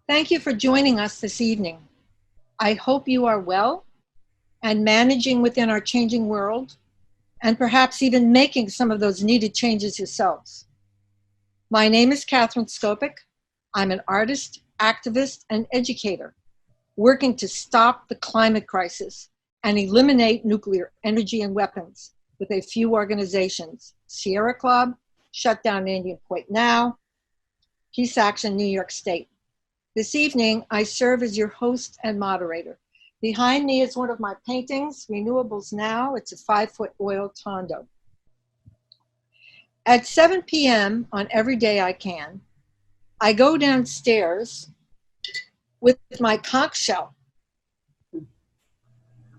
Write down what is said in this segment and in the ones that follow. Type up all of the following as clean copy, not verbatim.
Thank you for joining us this evening. I hope you are well and managing within our changing world, and perhaps even making some of those needed changes yourselves. My name is Catherine Skopik. I'm an artist, activist, and educator working to stop the climate crisis and eliminate nuclear energy and weapons with a few organizations: Sierra Club, Shut Down Indian Point Now, Peace Action New York State. This evening, I serve as your host and moderator. Behind me is one of my paintings, Renewables Now. It's a 5-foot oil tondo. At 7 p.m. on every day I can, I go downstairs with my conch shell,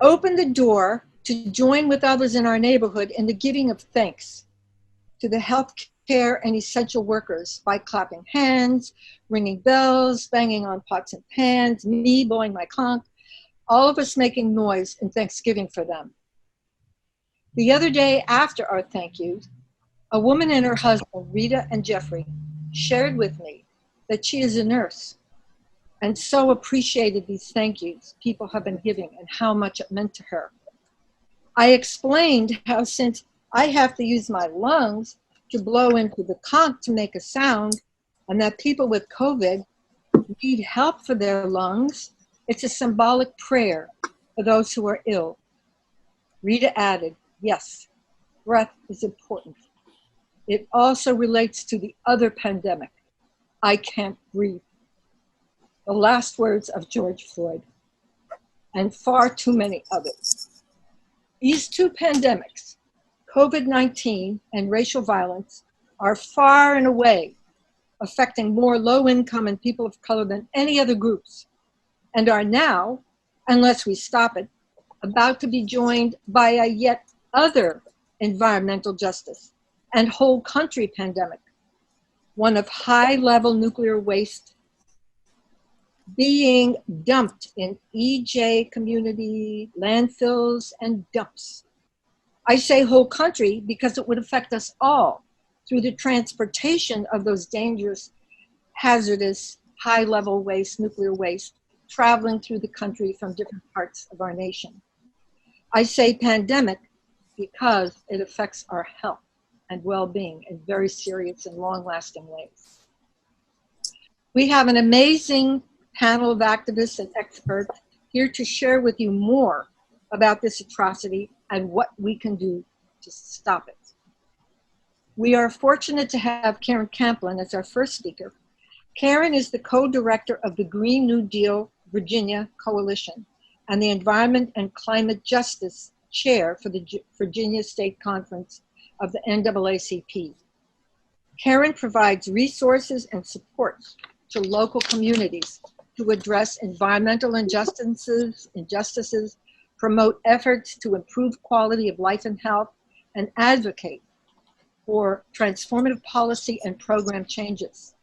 open the door to join with others in our neighborhood in the giving of thanks to the healthcare and essential workers by clapping hands, ringing bells, banging on pots and pans, me blowing my conch, all of us making noise in thanksgiving for them. The other day after our thank yous, a woman and her husband, Rita and Jeffrey, shared with me that she is a nurse and so appreciated these thank yous people have been giving and how much it meant to her. I explained how since I have to use my lungs to blow into the conch to make a sound, and that people with COVID need help for their lungs, it's a symbolic prayer for those who are ill. Rita added, yes, breath is important. It also relates to the other pandemic. I can't breathe. The last words of George Floyd, and far too many others. These two pandemics, COVID-19 and racial violence, are far and away affecting more low-income and people of color than any other groups, and are now, unless we stop it, about to be joined by a yet other environmental justice and whole country pandemic, one of high-level nuclear waste being dumped in EJ community landfills and dumps. I say whole country because it would affect us all through the transportation of those dangerous, hazardous, high-level waste, nuclear waste, traveling through the country from different parts of our nation. I say pandemic because it affects our health and well-being in very serious and long-lasting ways. We have an amazing panel of activists and experts here to share with you more about this atrocity and what we can do to stop it. We are fortunate to have Karen KAMPBLIN as our first speaker. Karen is the co-director of the Green New Deal Virginia Coalition and the Environment and Climate Justice Chair for the Virginia State Conference of the NAACP. Karen provides resources and support to local communities to address environmental injustices, promote efforts to improve quality of life and health, and advocate for transformative policy and program changes.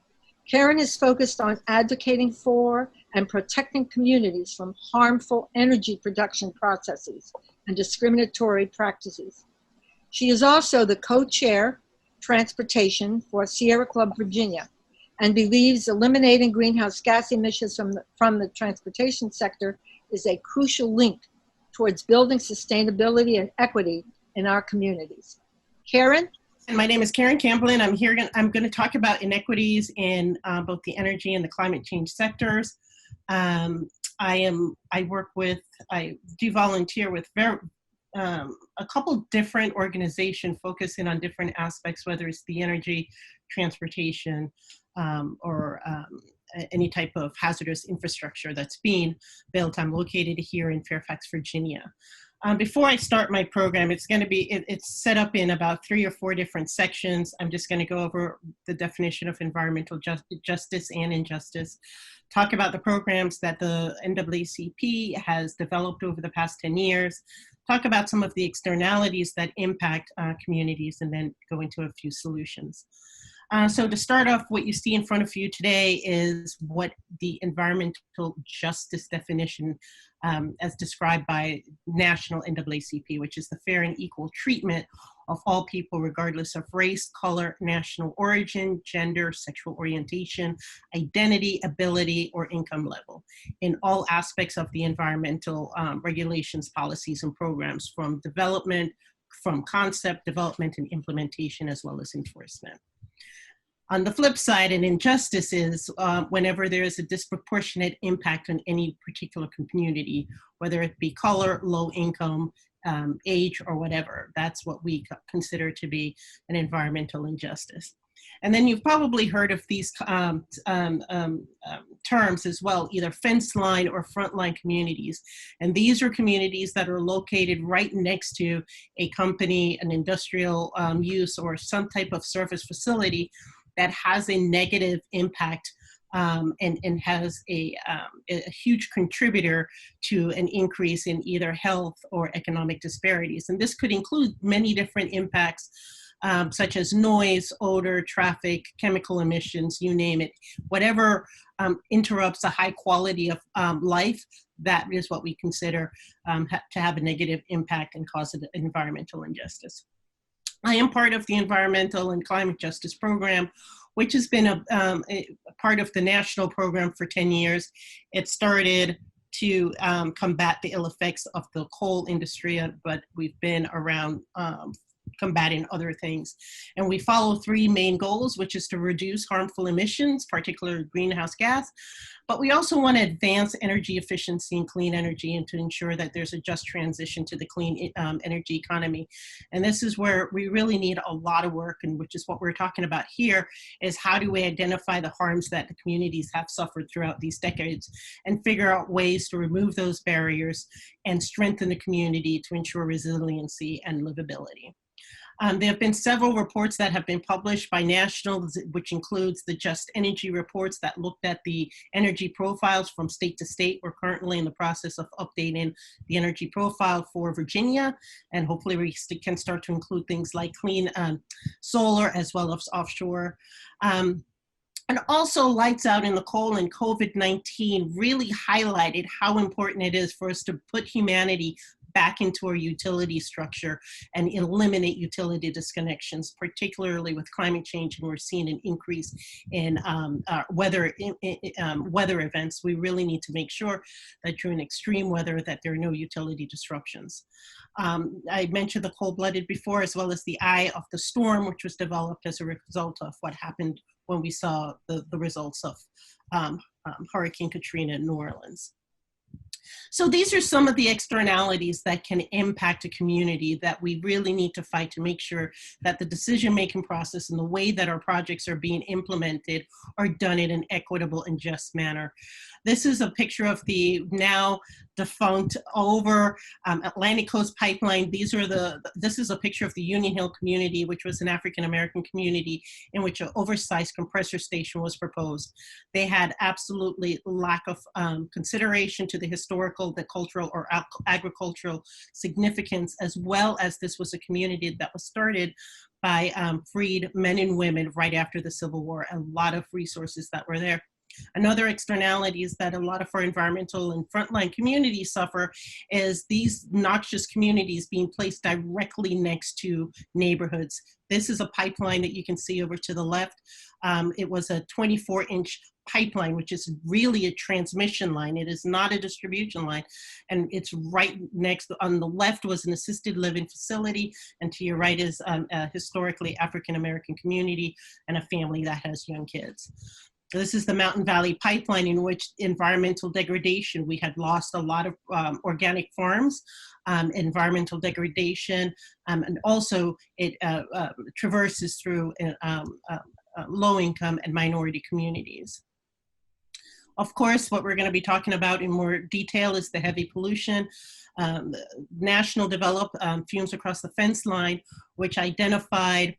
Karen is focused on advocating for and protecting communities from harmful energy production processes and discriminatory practices. She is also the co-chair, Transportation for Sierra Club Virginia, and believes eliminating greenhouse gas emissions from the transportation sector is a crucial link towards building sustainability and equity in our communities. Karen? And my name is Karen KAMPBLIN. I'm going to talk about inequities in both the energy and the climate change sectors. I do volunteer with a couple different organizations focusing on different aspects, whether it's the energy, transportation, or any type of hazardous infrastructure that's being built. I'm located here in Fairfax, Virginia. Before I start my program, it's set up in about 3 or 4 different sections. I'm just going to go over the definition of environmental justice and injustice, talk about the programs that the NAACP has developed over the past 10 years, talk about some of the externalities that impact communities, and then go into a few solutions. So to start off, what you see in front of you today is what the environmental justice definition as described by national NAACP, which is the fair and equal treatment of all people, regardless of race, color, national origin, gender, sexual orientation, identity, ability, or income level, in all aspects of the environmental regulations, policies, and programs, from development, from concept, development, and implementation, as well as enforcement. On the flip side, an injustice is whenever there is a disproportionate impact on any particular community, whether it be color, low income, age, or whatever. That's what we consider to be an environmental injustice. And then you've probably heard of these terms as well, either fence line or frontline communities. And these are communities that are located right next to a company, an industrial use, or some type of service facility that has a negative impact and has a huge contributor to an increase in either health or economic disparities. And this could include many different impacts, such as noise, odor, traffic, chemical emissions, you name it. Whatever interrupts the high quality of life, that is what we consider to have a negative impact and cause an environmental injustice. I am part of the Environmental and Climate Justice Program, which has been a part of the national program for 10 years. It started to combat the ill effects of the coal industry, but we've been around combating other things. And we follow three main goals, which is to reduce harmful emissions, particularly greenhouse gas, but we also want to advance energy efficiency and clean energy, and to ensure that there's a just transition to the clean energy economy. And this is where we really need a lot of work, and which is what we're talking about here, is how do we identify the harms that the communities have suffered throughout these decades and figure out ways to remove those barriers and strengthen the community to ensure resiliency and livability. There have been several reports that have been published by nationals, which includes the Just Energy reports that looked at the energy profiles from state to state. We're currently in the process of updating the energy profile for Virginia, and hopefully we can start to include things like clean solar as well as offshore. And also Lights Out in the Coal and COVID-19 really highlighted how important it is for us to put humanity back into our utility structure and eliminate utility disconnections, particularly with climate change. And we're seeing an increase in weather events. We really need to make sure that during extreme weather that there are no utility disruptions. I mentioned the cold-blooded before, as well as the eye of the storm, which was developed as a result of what happened when we saw the results of Hurricane Katrina in New Orleans. So these are some of the externalities that can impact a community that we really need to fight to make sure that the decision-making process and the way that our projects are being implemented are done in an equitable and just manner. This is a picture of the now defunct Atlantic Coast Pipeline. This is a picture of the Union Hill community, which was an African-American community in which an oversized compressor station was proposed. They had absolutely lack of consideration to the historical, the cultural, or agricultural significance, as well as this was a community that was started by freed men and women right after the Civil War. A lot of resources that were there. Another externality is that a lot of our environmental and frontline communities suffer is these noxious communities being placed directly next to neighborhoods. This is a pipeline that you can see over to the left. It was a 24-inch pipeline, which is really a transmission line. It is not a distribution line. And it's right next, on the left was an assisted living facility, and to your right is a historically African-American community and a family that has young kids. This is the Mountain Valley Pipeline, in which environmental degradation, we had lost a lot of organic farms, environmental degradation, and also it traverses through low-income and minority communities. Of course, what we're going to be talking about in more detail is the heavy pollution. National developed Fumes Across the Fence Line, which identified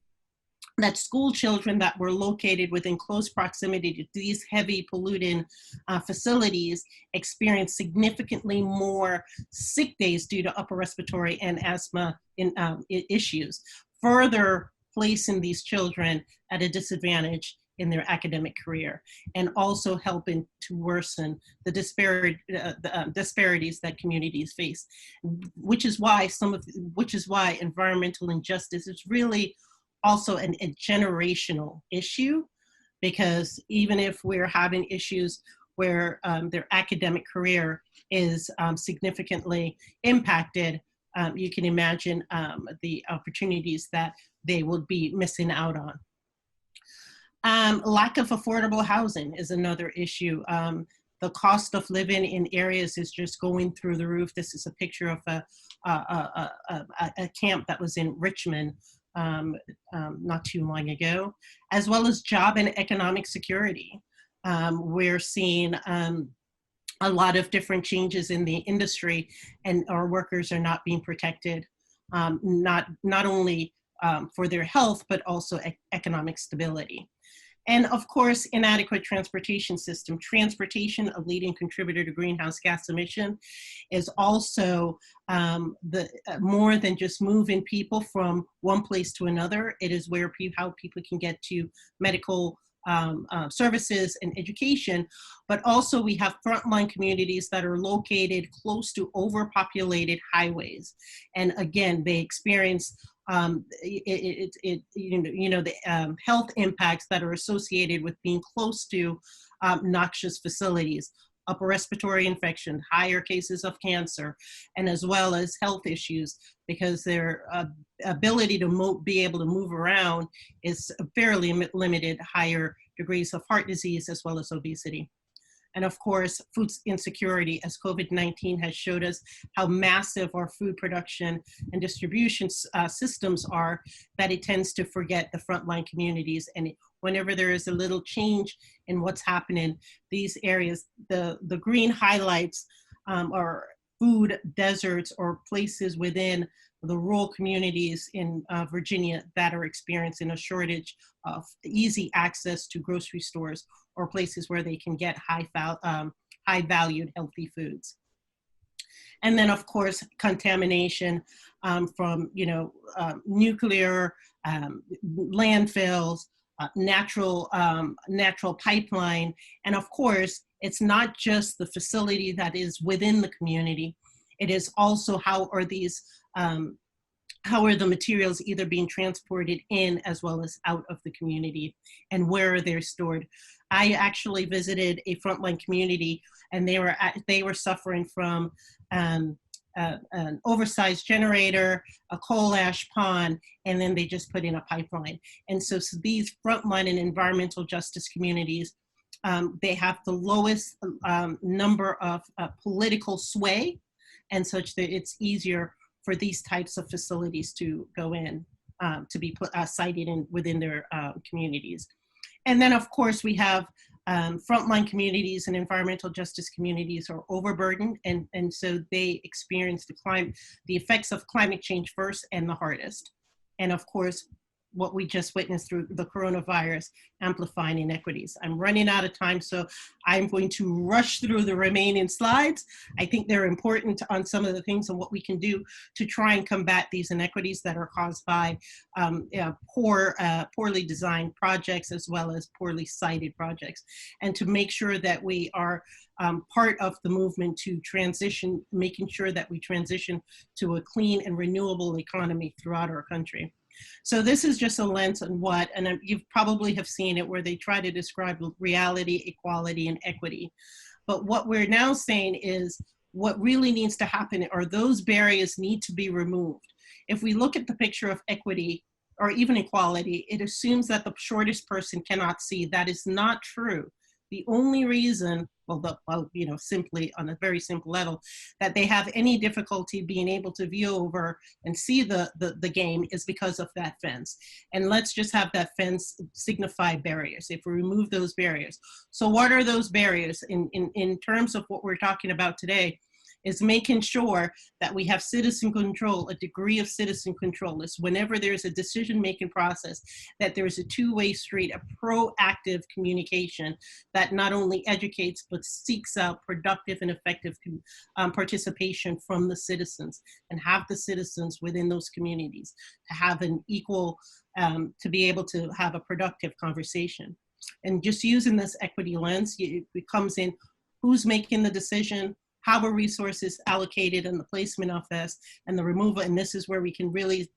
that school children that were located within close proximity to these heavy polluting facilities experienced significantly more sick days due to upper respiratory and asthma issues, further placing these children at a disadvantage in their academic career, and also helping to worsen the disparities that communities face, which is why environmental injustice is really also a generational issue, because even if we're having issues where their academic career is significantly impacted, you can imagine the opportunities that they will be missing out on. Lack of affordable housing is another issue. The cost of living in areas is just going through the roof. This is a picture of a camp that was in Richmond not too long ago, as well as job and economic security. We're seeing a lot of different changes in the industry, and our workers are not being protected, not only for their health, but also economic stability. And of course, inadequate transportation system. Transportation, a leading contributor to greenhouse gas emission, is also more than just moving people from one place to another. It is where how people can get to medical services and education, but also we have frontline communities that are located close to overpopulated highways. And again, they experience the health impacts that are associated with being close to noxious facilities, upper respiratory infection, higher cases of cancer, and as well as health issues, because their ability to be able to move around is fairly limited, higher degrees of heart disease as well as obesity. And of course, food insecurity, as COVID-19 has showed us how massive our food production and distribution systems are, that it tends to forget the frontline communities. And whenever there is a little change in what's happening, these areas, the green highlights are food deserts or places within the rural communities in Virginia that are experiencing a shortage of easy access to grocery stores or places where they can get high valued healthy foods. And then of course, contamination from nuclear, landfills, natural pipeline. And of course, it's not just the facility that is within the community. It is also how are the materials either being transported in as well as out of the community, and where are they stored. I actually visited a frontline community, and they were suffering from an oversized generator, a coal ash pond, and then they just put in a pipeline. And so these frontline and environmental justice communities, they have the lowest number of political sway, and such that it's easier for these types of facilities to go in, to be cited within their communities. And then of course we have frontline communities and environmental justice communities are overburdened, and so they experience the effects of climate change first and the hardest. And of course, what we just witnessed through the coronavirus, amplifying inequities. I'm running out of time, so I'm going to rush through the remaining slides. I think they're important on some of the things and what we can do to try and combat these inequities that are caused by poorly designed projects as well as poorly cited projects, and to make sure that we are part of the movement to transition, making sure that we transition to a clean and renewable economy throughout our country. So this is just a lens on and you probably have seen it, where they try to describe reality, equality, and equity. But what we're now saying is what really needs to happen are those barriers need to be removed. If we look at the picture of equity or even equality, it assumes that the shortest person cannot see. That is not true. The only reason, simply on a very simple level, that they have any difficulty being able to view over and see the game is because of that fence. And let's just have that fence signify barriers, if we remove those barriers. So what are those barriers in terms of what we're talking about today? Is making sure that we have citizen control, a degree of citizen control. Is whenever there's a decision-making process, that there's a two-way street, a proactive communication that not only educates, but seeks out productive and effective participation from the citizens, and have the citizens within those communities to have an equal, to be able to have a productive conversation. and just using this equity lens, it comes in who's making the decision, how are resources allocated, and the placement of this, and the removal. And this is where we can really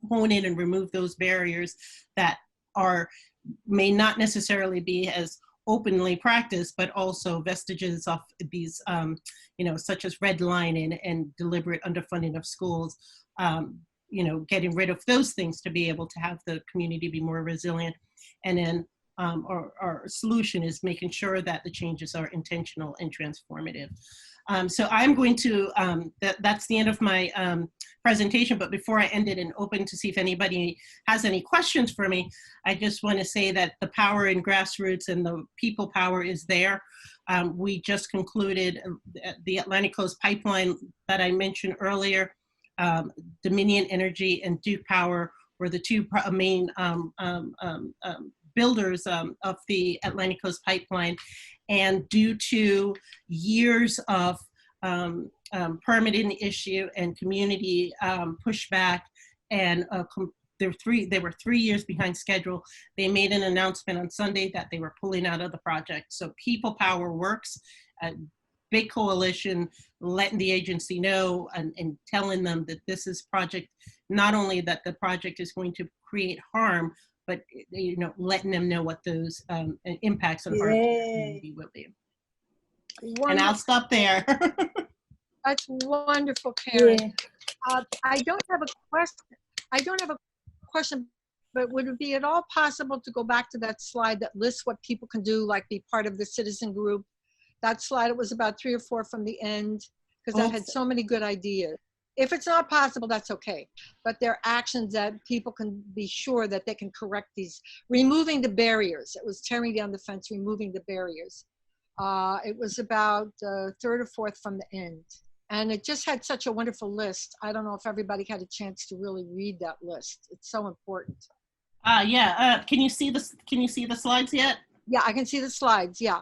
hone in and remove those barriers that may not necessarily be as openly practiced, but also vestiges of these, such as redlining and deliberate underfunding of schools, getting rid of those things to be able to have the community be more resilient. And then our solution is making sure that the changes are intentional and transformative. So I'm going to, that's the end of my presentation, but before I end it and open to see if anybody has any questions for me, I just want to say that the power in grassroots and the people power is there. We just concluded the Atlantic Coast Pipeline that I mentioned earlier. Dominion Energy and Duke Power were the two main builders of the Atlantic Coast Pipeline. And due to years of permitting issue and community pushback, and they were 3 years behind schedule, they made an announcement on Sunday that they were pulling out of the project. So people power works. Big coalition letting the agency know and telling them that this is project, not only that the project is going to create harm, but letting them know what those impacts on our community will be. Wonderful. And I'll stop there. That's wonderful, Karen. Yeah. I don't have a question, but would it be at all possible to go back to that slide that lists what people can do, like be part of the citizen group? That slide, it was about 3 or 4 from the end, because that had so many good ideas. If it's not possible, that's okay. But there are actions that people can be sure that they can correct these. Removing the barriers. It was tearing down the fence, removing the barriers. It was about 3rd or 4th from the end. And it just had such a wonderful list. I don't know if everybody had a chance to really read that list. It's so important. Yeah. Can you see the slides yet? Yeah, I can see the slides. Yeah.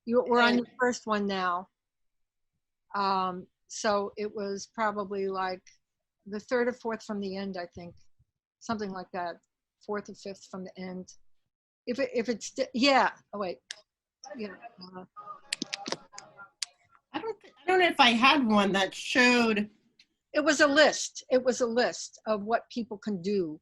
We're on your first one now. So it was probably like the 3rd or 4th from the end, I think, something like that. 4th or 5th from the end. If it's, yeah. Oh wait, yeah. I don't know if I had one that showed. It was a list. It was a list of what people can do.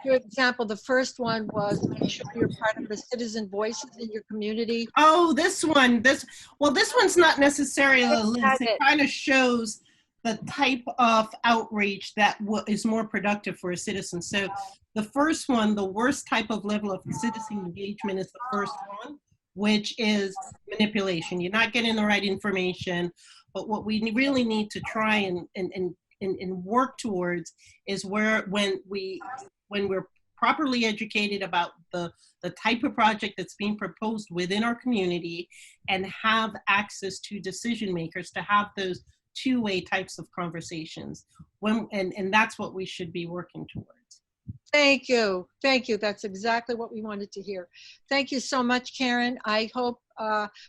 For example, the first one was make sure you're part of the citizen voices in your community. Oh, this one. This one's not necessarily a list. It kind of shows the type of outreach that is more productive for a citizen. So the first one, the worst type of level of citizen engagement is the first one, which is manipulation. You're not getting the right information. But what we really need to try and work towards is when we're properly educated about the type of project that's being proposed within our community and have access to decision makers to have those two-way types of conversations. And that's what we should be working towards. Thank you. Thank you. That's exactly what we wanted to hear. Thank you so much, Karen. I hope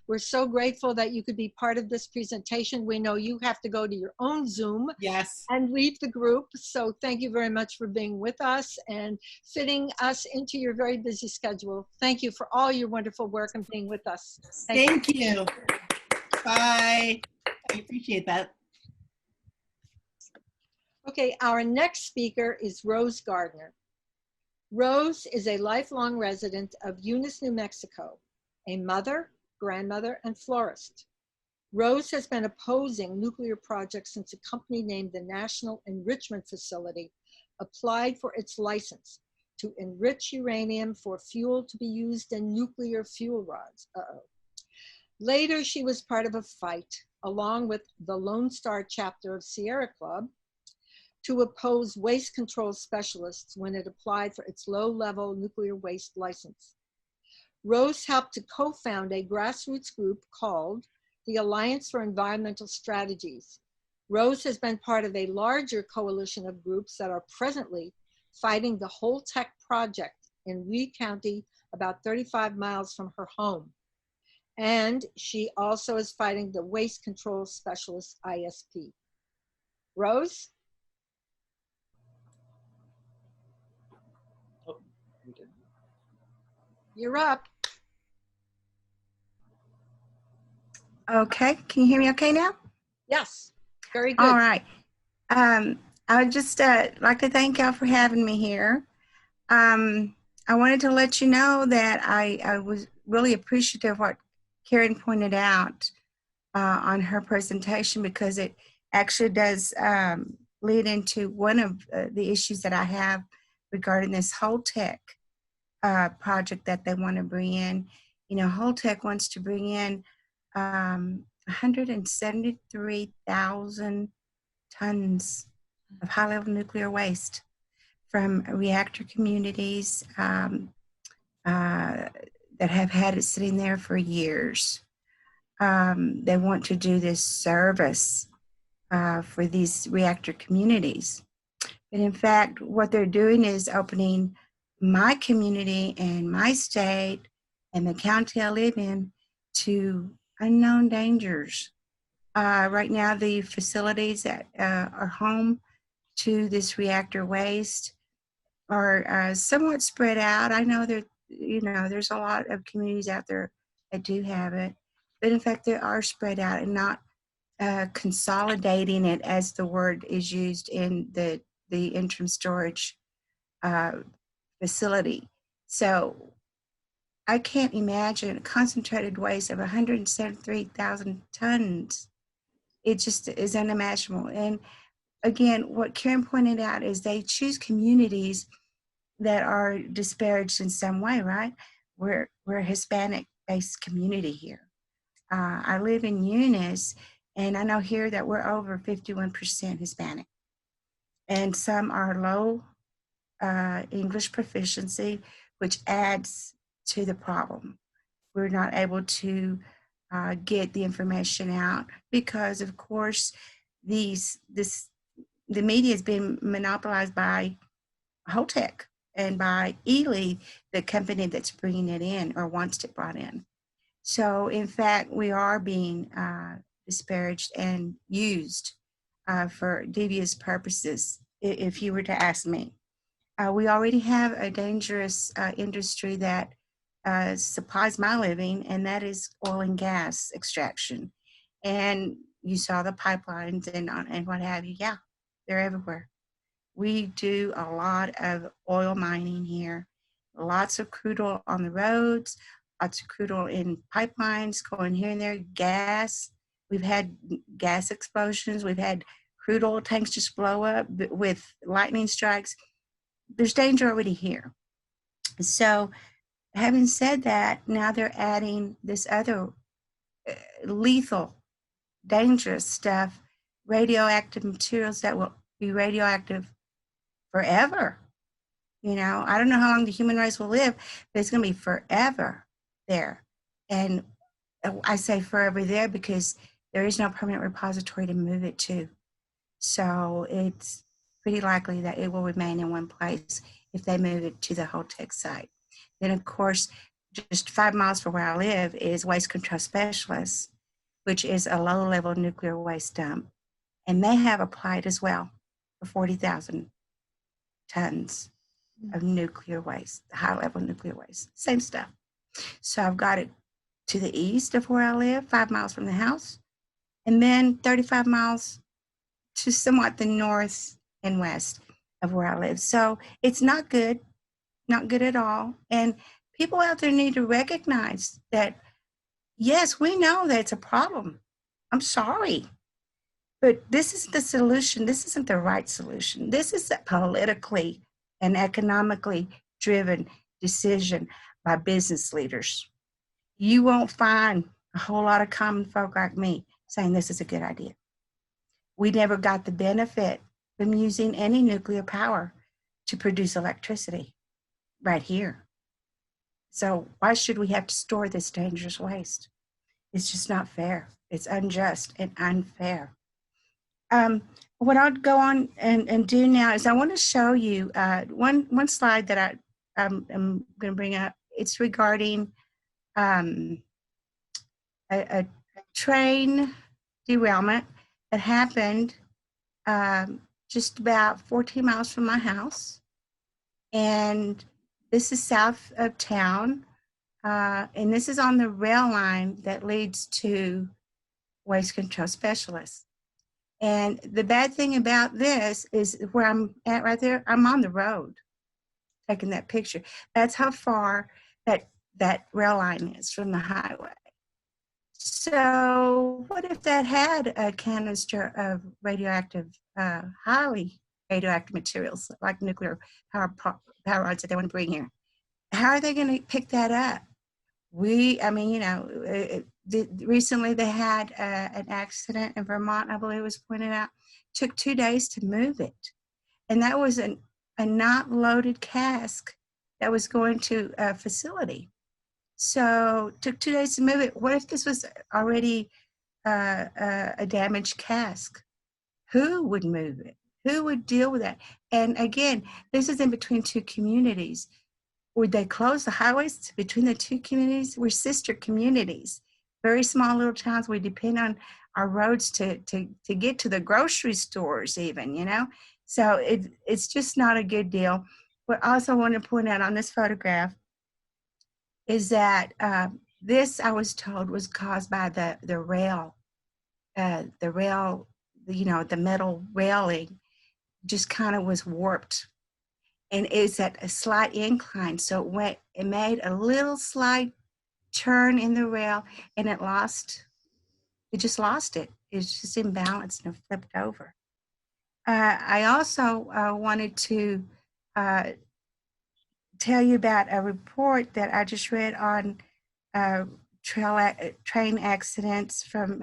we're so grateful that you could be part of this presentation. We know you have to go to your own Zoom. Yes. And leave the group. So thank you very much for being with us and fitting us into your very busy schedule. Thank you for all your wonderful work and being with us. Thank you. Bye. I appreciate that. Okay, our next speaker is Rose Gardner. Rose is a lifelong resident of Eunice, New Mexico, a mother, grandmother, and florist. Rose has been opposing nuclear projects since a company named the National Enrichment Facility applied for its license to enrich uranium for fuel to be used in nuclear fuel rods. Later, she was part of a fight, along with the Lone Star chapter of Sierra Club, to oppose waste control specialists when it applied for its low-level nuclear waste license. Rose helped to co-found a grassroots group called the Alliance for Environmental Strategies. Rose has been part of a larger coalition of groups that are presently fighting the Holtec project in Lee County, about 35 miles from her home. And she also is fighting the Waste Control Specialist ISP. Rose? You're up. Okay, can you hear me okay now? Yes, very All good. right. I would just like to thank y'all for having me here. I wanted to let you know that I was really appreciative of what Karen pointed out on her presentation, because it actually does lead into one of the issues that I have regarding this whole tech project that they want to bring in. You know, Holtec wants to bring in 173,000 tons of high-level nuclear waste from reactor communities that have had it sitting there for years. They want to do this service for these reactor communities. But in fact, what they're doing is opening my community and my state and the county I live in to unknown dangers. Right now, the facilities that are home to this reactor waste are somewhat spread out. I know that, you know, there's a lot of communities out there that do have it, but in fact, they are spread out and not consolidating it, as the word is used in the interim storage facility. So I can't imagine a concentrated waste of 173,000 tons. It just is unimaginable. And again, what Karen pointed out is they choose communities that are disparaged in some way, right? We're a Hispanic-based community here. I live in UNJUST, and I know here that we're over 51% Hispanic. And some are low English proficiency, which adds to the problem. We're not able to get the information out because, of course, the media has been monopolized by Holtec and by Ely, the company that's bringing it in or wants it brought in. So, in fact, we are being disparaged and used for devious purposes, if you were to ask me. We already have a dangerous industry that supplies my living, and that is oil and gas extraction. And you saw the pipelines and what have you. Yeah, they're everywhere. We do a lot of oil mining here. Lots of crude oil on the roads, lots of crude oil in pipelines going here and there, gas. We've had gas explosions. We've had crude oil tanks just blow up with lightning strikes. There's danger already here. So having said that, now they're adding this other lethal, dangerous stuff, radioactive materials that will be radioactive forever. You know, I don't know how long the human race will live, but it's going to be forever there. And I say forever there because there is no permanent repository to move it to. So it's pretty likely that it will remain in one place if they move it to the Holtec site. Then, of course, just 5 miles from where I live is Waste Control Specialists, which is a low-level nuclear waste dump. And they have applied as well for 40,000 tons of nuclear waste, high-level nuclear waste, same stuff. So I've got it to the east of where I live, 5 miles from the house, and then 35 miles to somewhat the north and west of where I live. So it's not good at all. And people out there need to recognize that, yes, we know that it's a problem. I'm sorry. But this is the solution. This isn't the right solution. This is a politically and economically driven decision by business leaders. You won't find a whole lot of common folk like me saying this is a good idea. We never got the benefit from using any nuclear power to produce electricity right here. So why should we have to store this dangerous waste? It's just not fair. It's unjust and unfair. What I'll go on and do now is I want to show you one slide that I'm going to bring up. It's regarding a train derailment that happened just about 14 miles from my house. And this is south of town. And this is on the rail line that leads to waste control specialists. And the bad thing about this is where I'm at right there, I'm on the road taking that picture. That's how far that rail line is from the highway. So what if that had a canister of radioactive, highly radioactive materials like nuclear power rods that they want to bring here? How are they going to pick that up? I mean, you know, recently they had an accident in Vermont, I believe it was pointed out. Took 2 days to move it. And that was a not loaded cask that was going to a facility. So took 2 days to move it. What if this was already a damaged cask? Who would move it? Who would deal with that? And again, this is in between two communities. Would they close the highways between the two communities? We're sister communities, very small little towns. We depend on our roads to get to the grocery stores even, you know? So it's just not a good deal. But I also want to point out on this photograph is that this, I was told, was caused by the rail, you know, the metal railing just kind of was warped. And it's at a slight incline. So it made a little slight turn in the rail and it just lost it. It's just imbalanced and flipped over. I also wanted to tell you about a report that I just read on train accidents from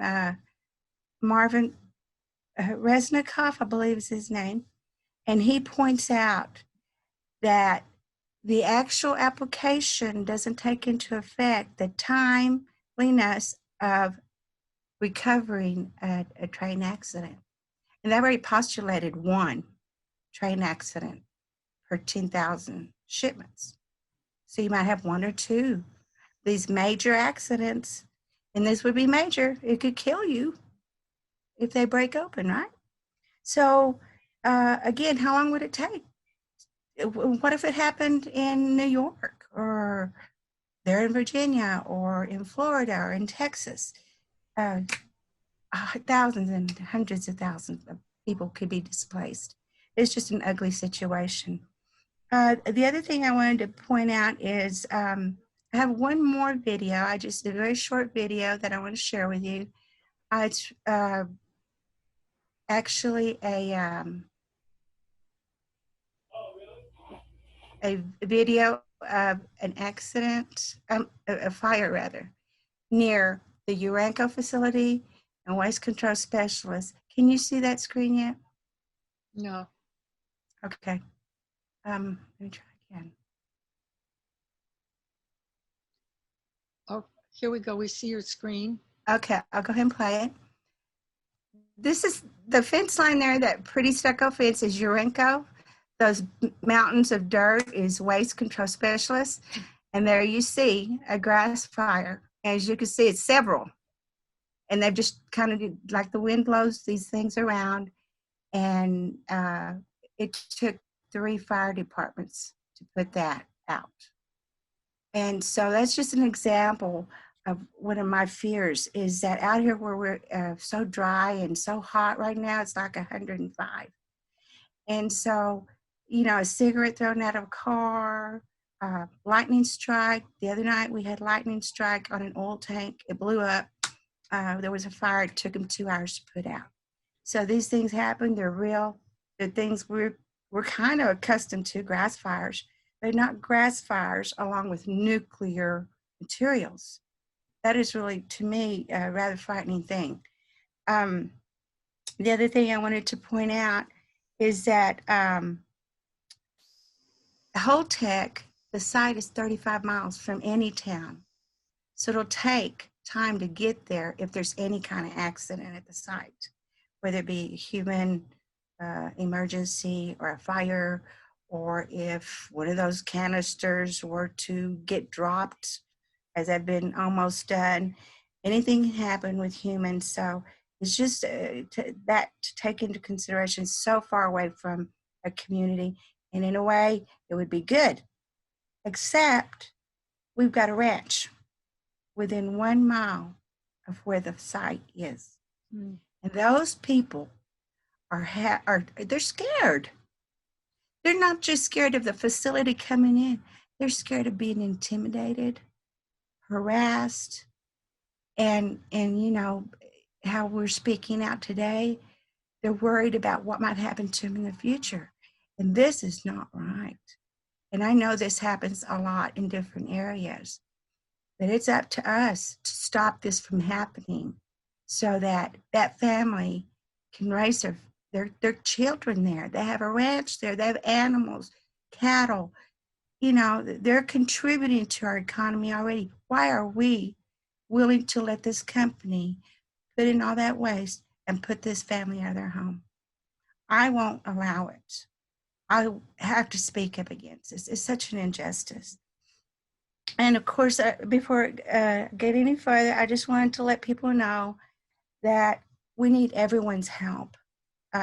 Marvin Resnikoff, I believe is his name. And he points out that the actual application doesn't take into effect the timeliness of recovering a train accident. And they've already postulated one train accident per 10,000 shipments. So you might have one or two these major accidents, and this would be major. It could kill you if they break open, right? So again, how long would it take? What if it happened in New York or there in Virginia or in Florida or in Texas? Thousands and hundreds of thousands of people could be displaced. It's just an ugly situation. The other thing I wanted to point out is I have one more video. I just did a very short video that I want to share with you. It's actually a video of an accident, a fire rather, near the Urenco facility and waste control specialists. Can you see that screen yet? No. Okay. Let me try again. Oh, here we go. We see your screen. Okay, I'll go ahead and play it. This is the fence line there, that pretty stucco fence is Urenco. Those mountains of dirt is waste control specialists. And there you see a grass fire. As you can see, it's several. And they've just kind of, like the wind blows these things around. And it took 3 fire departments to put that out. And so that's just an example of one of my fears, is that out here where we're so dry and so hot right now, it's like 105. And so, you know, a cigarette thrown out of a car, lightning strike. The other night we had lightning strike on an oil tank. It blew up. There was a fire. It took them 2 hours to put out. So these things happen. They're real. They're things we're kind of accustomed to, grass fires. They're not grass fires along with nuclear materials. That is really, to me, a rather frightening thing. The other thing I wanted to point out is that Holtec, the site is 35 miles from any town. So it'll take time to get there if there's any kind of accident at the site, whether it be a human emergency or a fire, or if one of those canisters were to get dropped, as I've been almost done. Anything can happen with humans. So it's just that to take into consideration, so far away from a community. And in a way, it would be good, except we've got a ranch within 1 mile of where the site is. And those people they're scared. They're not just scared of the facility coming in. They're scared of being intimidated, harassed, and you know, how we're speaking out today, they're worried about what might happen to them in the future. And this is not right. And I know this happens a lot in different areas, but it's up to us to stop this from happening so that that family can raise their children there. They have a ranch there. They have animals, cattle. You know, they're contributing to our economy already. Why are we willing to let this company put in all that waste and put this family out of their home? I won't allow it. I have to speak up against this. It's such an injustice. And of course, before I get any further, I just wanted to let people know that we need everyone's help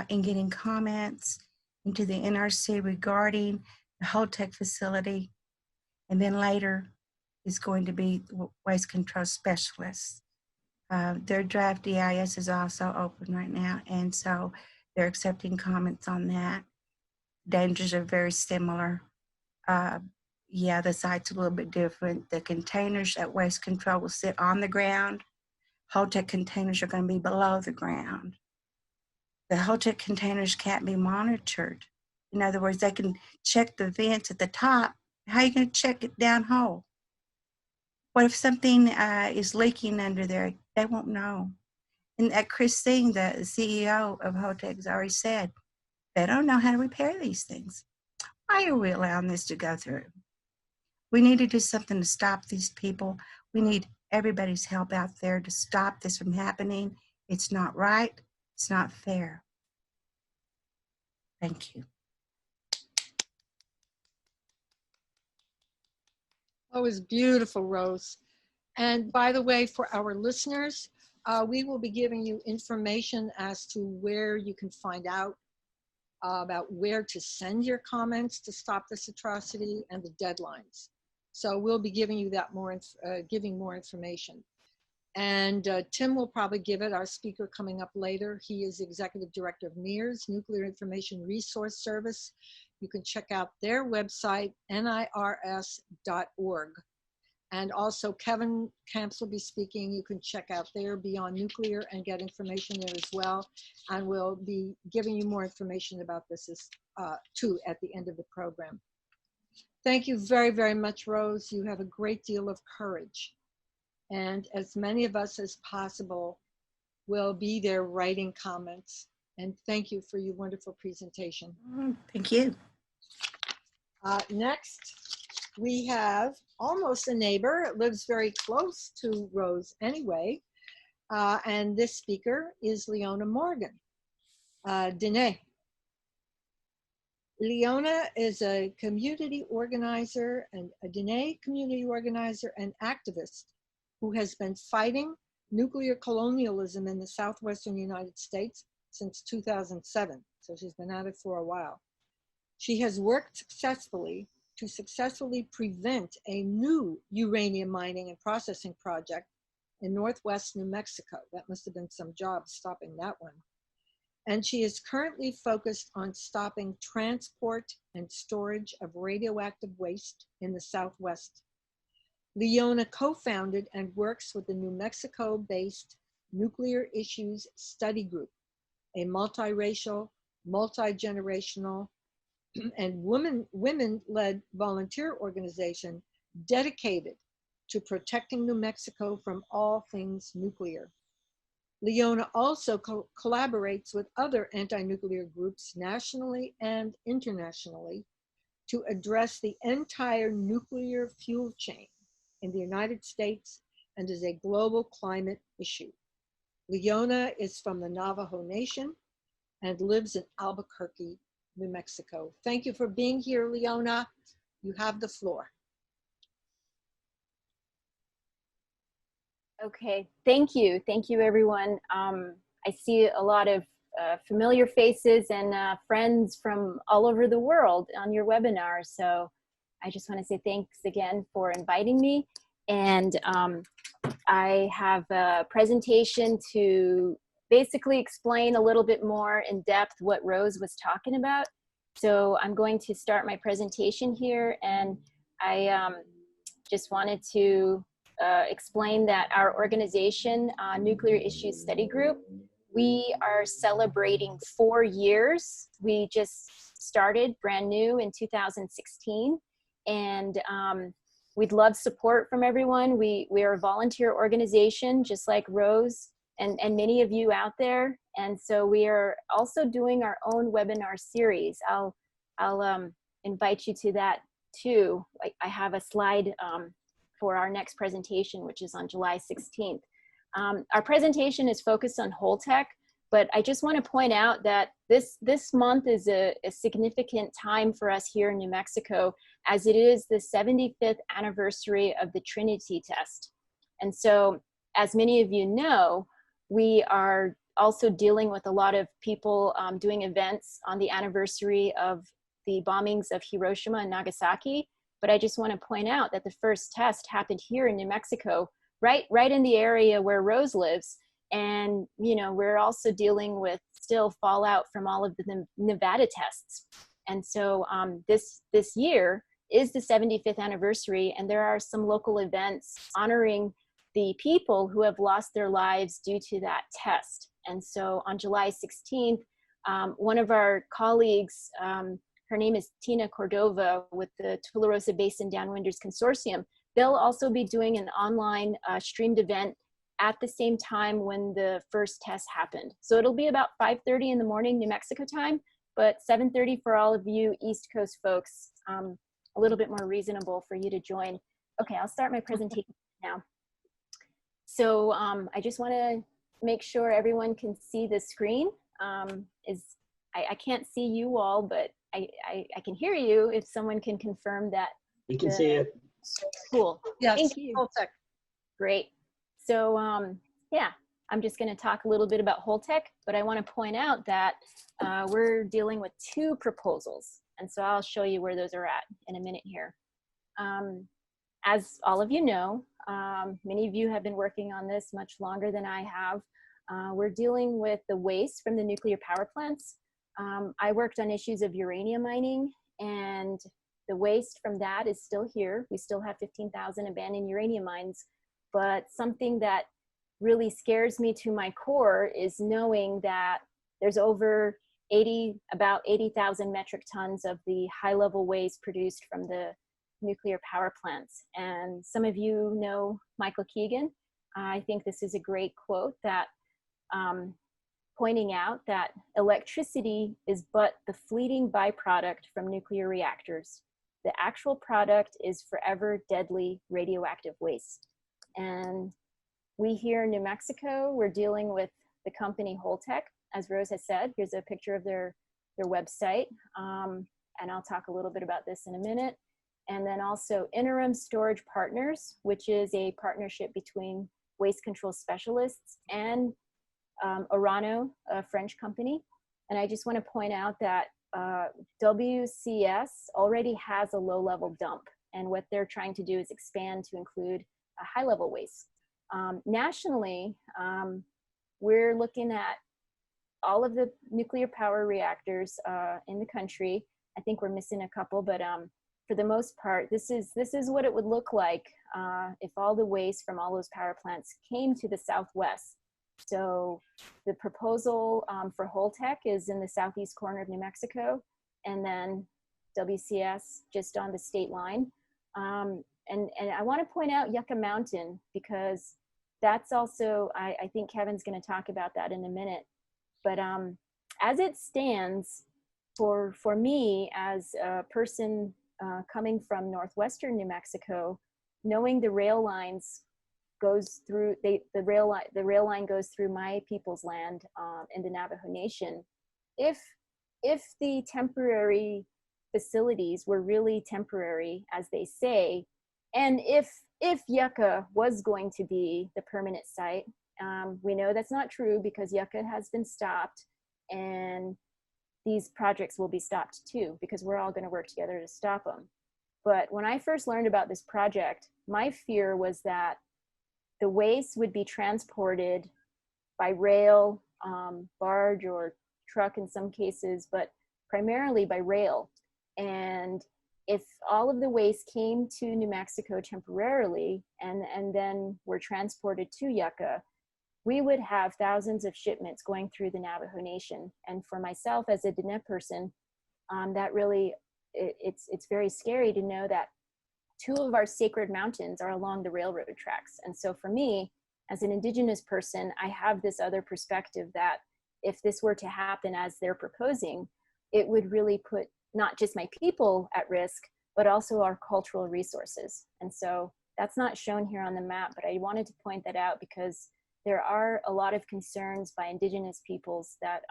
in getting comments into the NRC regarding the Holtec facility. And then later is going to be waste control specialists. Their draft DIS is also open right now. And so they're accepting comments on that. Dangers are very similar. Yeah, the site's a little bit different. The containers at waste control will sit on the ground. Holtec containers are going to be below the ground. The Holtec containers can't be monitored. In other words, they can check the vents at the top. How are you going to check it down hole? What if something is leaking under there? They won't know. And Chris Singh, the CEO of Holtec, has already said, they don't know how to repair these things. Why are we allowing this to go through? We need to do something to stop these people. We need everybody's help out there to stop this from happening. It's not right. It's not fair. Thank you. That was beautiful, Rose. And by the way, for our listeners, we will be giving you information as to where you can find out about where to send your comments to stop this atrocity and the deadlines. So we'll be giving you that giving more information. And Tim will probably give it, our speaker coming up later. He is the Executive Director of NIRS, Nuclear Information Resource Service. You can check out their website, nirs.org. And also Kevin Kamps will be speaking. You can check out there Beyond Nuclear and get information there as well. And we'll be giving you more information about this too at the end of the program. Thank you very, very much, Rose. You have a great deal of courage. And as many of us as possible will be there writing comments. And thank you for your wonderful presentation. Thank you. Next, we have almost a neighbor, lives very close to Rose anyway. And this speaker is LEONA Morgan. Dine. LEONA is a community organizer and a Dine community organizer and activist who has been fighting nuclear colonialism in the southwestern United States since 2007. So she's been at it for a while. She has worked successfully to prevent a new uranium mining and processing project in northwest New Mexico. That must have been some job stopping that one. And she is currently focused on stopping transport and storage of radioactive waste in the Southwest. LEONA co-founded and works with the New Mexico-based Nuclear Issues Study Group, a multiracial, multi-generational, and women-led volunteer organization dedicated to protecting New Mexico from all things nuclear. LEONA also collaborates with other anti-nuclear groups nationally and internationally to address the entire nuclear fuel chain in the United States and is a global climate issue. LEONA is from the Navajo Nation and lives in Albuquerque, New Mexico. Thank you for being here, LEONA. You have the floor. Okay, thank you. Thank you, everyone. I see a lot of familiar faces and friends from all over the world on your webinar. So I just want to say thanks again for inviting me. And I have a presentation to basically explain a little bit more in depth what Rose was talking about. So I'm going to start my presentation here, and I just wanted to explain that our organization, Nuclear Issues Study Group, we are celebrating 4 years. We just started brand new in 2016, and we'd love support from everyone. We are a volunteer organization, just like Rose and many of you out there. And so we are also doing our own webinar series. I'll invite you to that too. I have a slide for our next presentation, which is on July 16th. Our presentation is focused on Holtec, but I just want to point out that this month is a significant time for us here in New Mexico, as it is the 75th anniversary of the Trinity test. And so, as many of you know, we are also dealing with a lot of people doing events on the anniversary of the bombings of Hiroshima and Nagasaki. But I just want to point out that the first test happened here in New Mexico, right in the area where Rose lives. And, you know, we're also dealing with still fallout from all of the Nevada tests. And so this year is the 75th anniversary, and there are some local events honoring the people who have lost their lives due to that test. And so on July 16th, one of our colleagues, her name is Tina Cordova with the Tularosa Basin Downwinders Consortium. They'll also be doing an online streamed event at the same time when the first test happened. So it'll be about 5:30 in the morning, New Mexico time, but 7:30 for all of you East Coast folks, a little bit more reasonable for you to join. Okay, I'll start my presentation now. So I just wanna make sure everyone can see the screen. I can't see you all, but I can hear you if someone can confirm that. We can see it. Cool. Yes, Thank you. Holtec. Great. So yeah, I'm just going to talk a little bit about Holtec, but I want to point out that we're dealing with 2 proposals. And so I'll show you where those are at in a minute here. As all of you know, many of you have been working on this much longer than I have. We're dealing with the waste from the nuclear power plants. I worked on issues of uranium mining, and the waste from that is still here. We still have 15,000 abandoned uranium mines, but something that really scares me to my core is knowing that there's over about 80,000 metric tons of the high-level waste produced from the nuclear power plants. And some of you know Michael Keegan. I think this is a great quote that pointing out that electricity is but the fleeting byproduct from nuclear reactors. The actual product is forever deadly radioactive waste. And we here in New Mexico, we're dealing with the company Holtec, as Rose has said. Here's a picture of their website. And I'll talk a little bit about this in a minute. And then also Interim Storage Partners, which is a partnership between waste control specialists and Orano, a French company. And I just want to point out that WCS already has a low-level dump, and what they're trying to do is expand to include a high-level waste. Nationally, we're looking at all of the nuclear power reactors in the country. I think we're missing a couple, but for the most part, this is what it would look like if all the waste from all those power plants came to the Southwest. So the proposal for Holtec is in the southeast corner of New Mexico, and then WCS just on the state line. And I want to point out Yucca Mountain, because that's also, I think Kevin's going to talk about that in a minute. But as it stands, for me as a person coming from northwestern New Mexico, knowing the rail lines goes through, the rail line goes through my people's land in the Navajo Nation. If the temporary facilities were really temporary, as they say, and if Yucca was going to be the permanent site, we know that's not true because Yucca has been stopped, and these projects will be stopped too, because we're all going to work together to stop them. But when I first learned about this project, my fear was that the waste would be transported by rail, barge, or truck in some cases, but primarily by rail. And if all of the waste came to New Mexico temporarily and then were transported to Yucca, we would have thousands of shipments going through the Navajo Nation. And for myself as a Dine person, that really, it's very scary to know that 2 of our sacred mountains are along the railroad tracks. And so for me, as an Indigenous person, I have this other perspective that if this were to happen as they're proposing, it would really put not just my people at risk, but also our cultural resources. And so that's not shown here on the map, but I wanted to point that out because there are a lot of concerns by Indigenous peoples that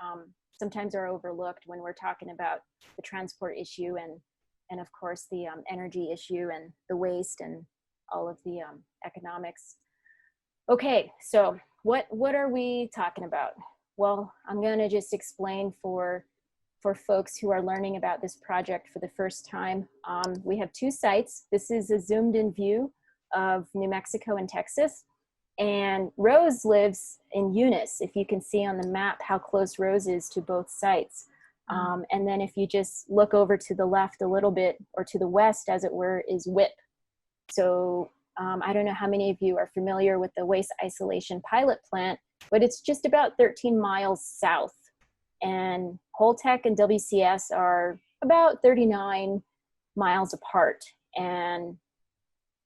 sometimes are overlooked when we're talking about the transport issue and of course the energy issue and the waste and all of the economics. Okay, so what are we talking about? Well, I'm gonna just explain for folks who are learning about this project for the first time. We have 2 sites. This is a zoomed in view of New Mexico and Texas. And Rose lives in UNJUST, if you can see on the map how close Rose is to both sites. And then if you just look over to the left a little bit, or to the west as it were, is WIP. So I don't know how many of you are familiar with the waste isolation pilot plant, but it's just about 13 miles south. And Holtec and WCS are about 39 miles apart. And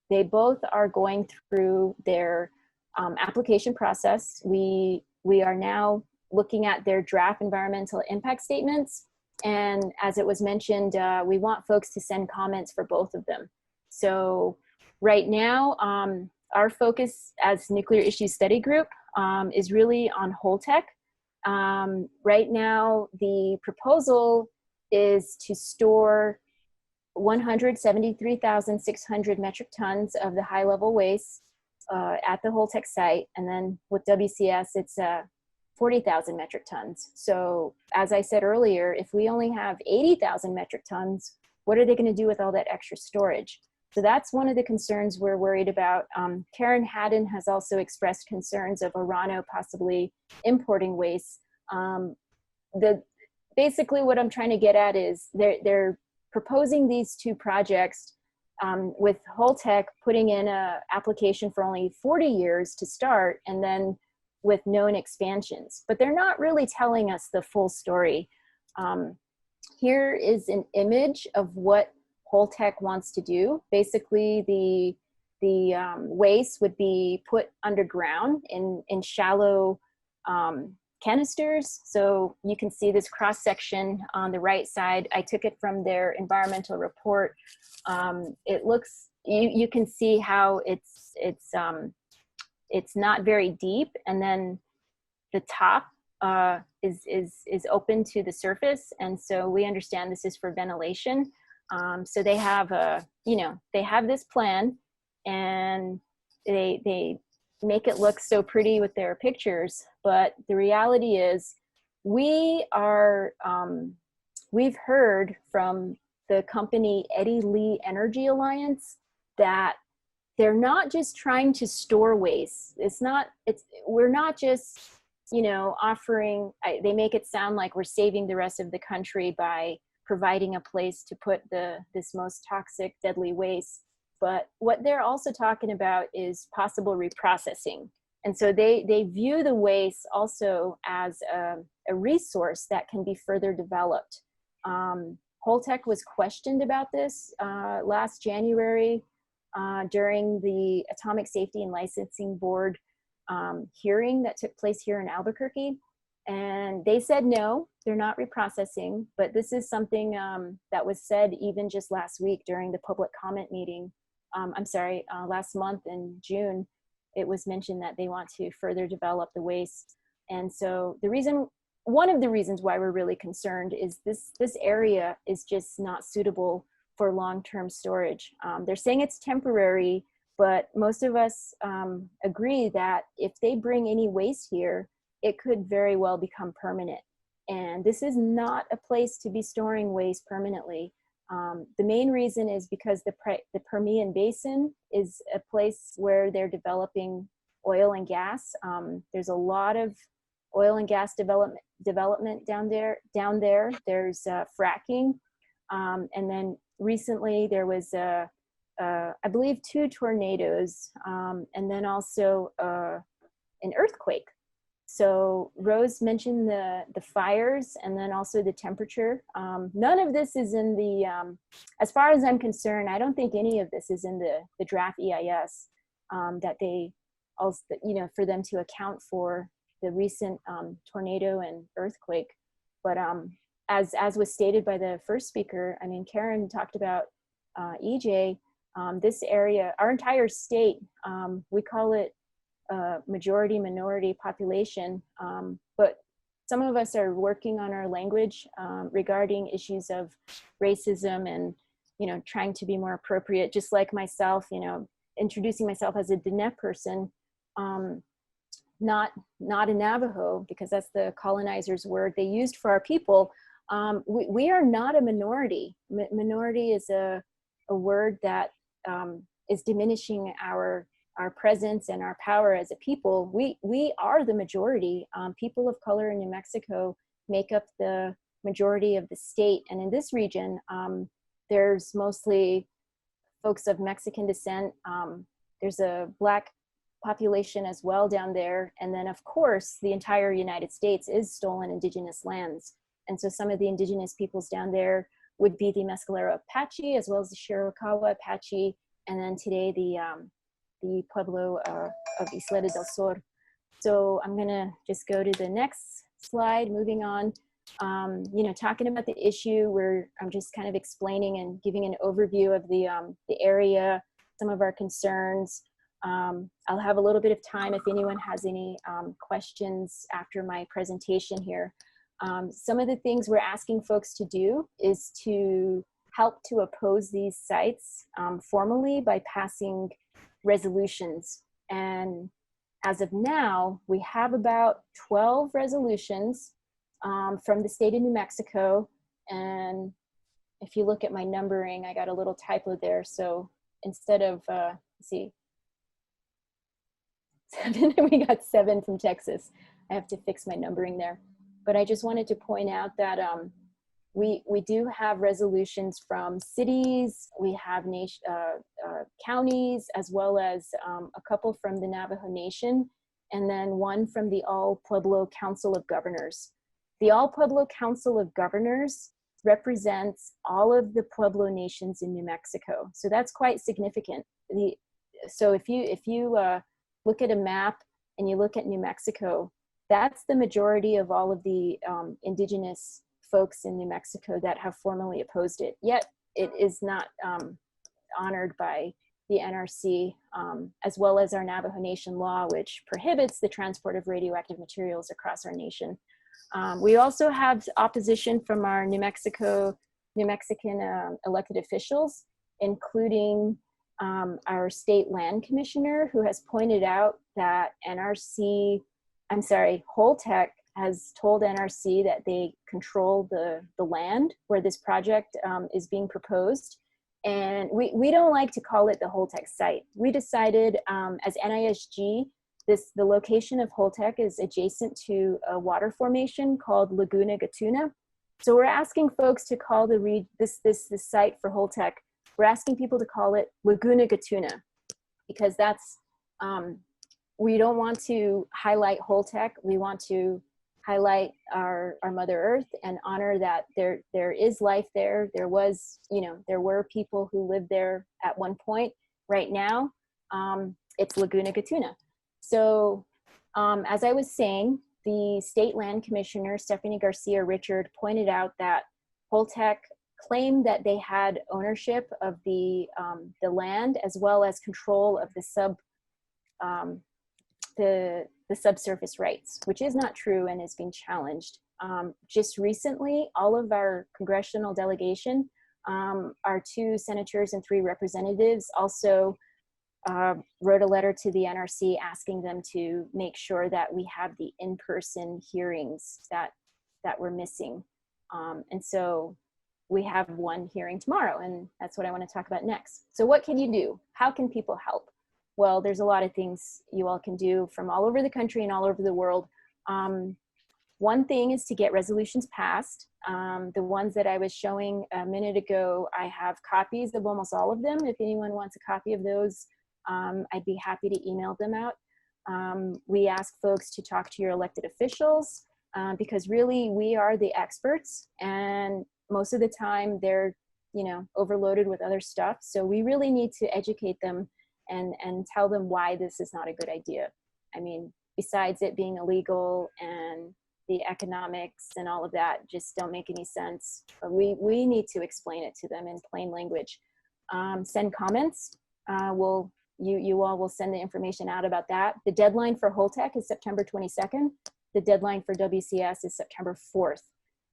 they both are going through their application process. We are now looking at their draft environmental impact statements. And as it was mentioned, we want folks to send comments for both of them. So right now, our focus as Nuclear Issues Study Group is really on Holtec. Right now, the proposal is to store 173,600 metric tons of the high-level waste at the Holtec site. And then with WCS, it's 40,000 metric tons. So as I said earlier, if we only have 80,000 metric tons, what are they going to do with all that extra storage? So that's one of the concerns we're worried about. Karen Haddon has also expressed concerns of Orano possibly importing waste. Basically what I'm trying to get at is they're proposing these 2 projects with Holtec putting in an application for only 40 years to start, and then with known expansions. But they're not really telling us the full story. Here is an image of what Holtec wants to do. Basically, the waste would be put underground in shallow canisters. So you can see this cross section on the right side. I took it from their environmental report. It looks, you can see how it's not very deep, and then the top is open to the surface, and so we understand this is for ventilation. So they have they have this plan, and they make it look so pretty with their pictures, but the reality is we've heard from the company Eddie Lee Energy Alliance that they're not just trying to store waste. We're not just, offering, they make it sound like we're saving the rest of the country by providing a place to put this most toxic, deadly waste. But what they're also talking about is possible reprocessing. And so they view the waste also as a resource that can be further developed. Holtec was questioned about this last January during the Atomic Safety and Licensing Board hearing that took place here in Albuquerque. And they said no, they're not reprocessing, but this is something that was said even just last week during the public comment meeting. Last month in June, it was mentioned that they want to further develop the waste. And so one of the reasons why we're really concerned is this area is just not suitable for long-term storage. They're saying it's temporary, but most of us agree that if they bring any waste here, it could very well become permanent. And this is not a place to be storing waste permanently. The main reason is because the Permian Basin is a place where they're developing oil and gas. There's a lot of oil and gas development down there. There's fracking. And then recently there was, I believe, 2 tornadoes, and then also an earthquake. So Rose mentioned the fires and then also the temperature. None of this is in the, as far as I'm concerned, I don't think any of this is in the draft EIS that they also, you know, for them to account for the recent tornado and earthquake. But as was stated by the first speaker, I mean, Karen talked about EJ, this area, our entire state, we call it majority minority population, but some of us are working on our language regarding issues of racism and, you know, trying to be more appropriate, just like myself, you know, introducing myself as a Dine person, not a Navajo, because that's the colonizers' word they used for our people. We are not a minority. Minority is a word that is diminishing our presence and our power as a people. We are the majority. People of color in New Mexico make up the majority of the state. And in this region, there's mostly folks of Mexican descent. There's a Black population as well down there. And then of course, the entire United States is stolen indigenous lands. And so some of the indigenous peoples down there would be the Mescalero Apache, as well as the Chiricahua Apache, and then today the Pueblo of Isleta del Sur. So I'm gonna just go to the next slide, moving on. You know, talking about the issue where I'm just kind of explaining and giving an overview of the area, some of our concerns. I'll have a little bit of time if anyone has any questions after my presentation here. Some of the things we're asking folks to do is to help to oppose these sites formally by passing resolutions. And as of now, we have about 12 resolutions from the state of New Mexico. And if you look at my numbering, I got a little typo there. So instead of, let's see, 7, we got 7 from Texas. I have to fix my numbering there. But I just wanted to point out that we do have resolutions from cities, we have counties, as well as a couple from the Navajo Nation, and then one from the All Pueblo Council of Governors. The All Pueblo Council of Governors represents all of the Pueblo nations in New Mexico. So that's quite significant. So if you look at a map and you look at New Mexico, that's the majority of all of the indigenous folks in New Mexico that have formally opposed it. Yet it is not honored by the NRC, as well as our Navajo Nation law, which prohibits the transport of radioactive materials across our nation. We also have opposition from our New Mexican elected officials, including our state land commissioner, who has pointed out that Holtec has told NRC that they control the land where this project is being proposed. And we don't like to call it the Holtec site. We decided as NISG, the location of Holtec is adjacent to a water formation called Laguna Gatuna. So we're asking folks to call this site for Holtec, we're asking people to call it Laguna Gatuna, because that's, we don't want to highlight Holtec. We want to highlight our Mother Earth and honor that there is life there. There was, there were people who lived there at one point. Right now, it's Laguna Gatuna. So as I was saying, the state land commissioner, Stephanie Garcia Richard, pointed out that Holtec claimed that they had ownership of the land, as well as control of the subsurface rights, which is not true and is being challenged. Just recently, all of our congressional delegation, our 2 senators and 3 representatives, also wrote a letter to the NRC asking them to make sure that we have the in-person hearings that we're missing. And so we have one hearing tomorrow, and that's what I want to talk about next. So what can you do? How can people help? Well, there's a lot of things you all can do from all over the country and all over the world. One thing is to get resolutions passed. The ones that I was showing a minute ago, I have copies of almost all of them. If anyone wants a copy of those, I'd be happy to email them out. We ask folks to talk to your elected officials because really we are the experts, and most of the time they're, you know, overloaded with other stuff. So we really need to educate them and tell them why this is not a good idea. I mean, besides it being illegal and the economics and all of that just don't make any sense. But we need to explain it to them in plain language. Send comments. You all will send the information out about that. The deadline for Holtec is September 22nd. The deadline for WCS is September 4th.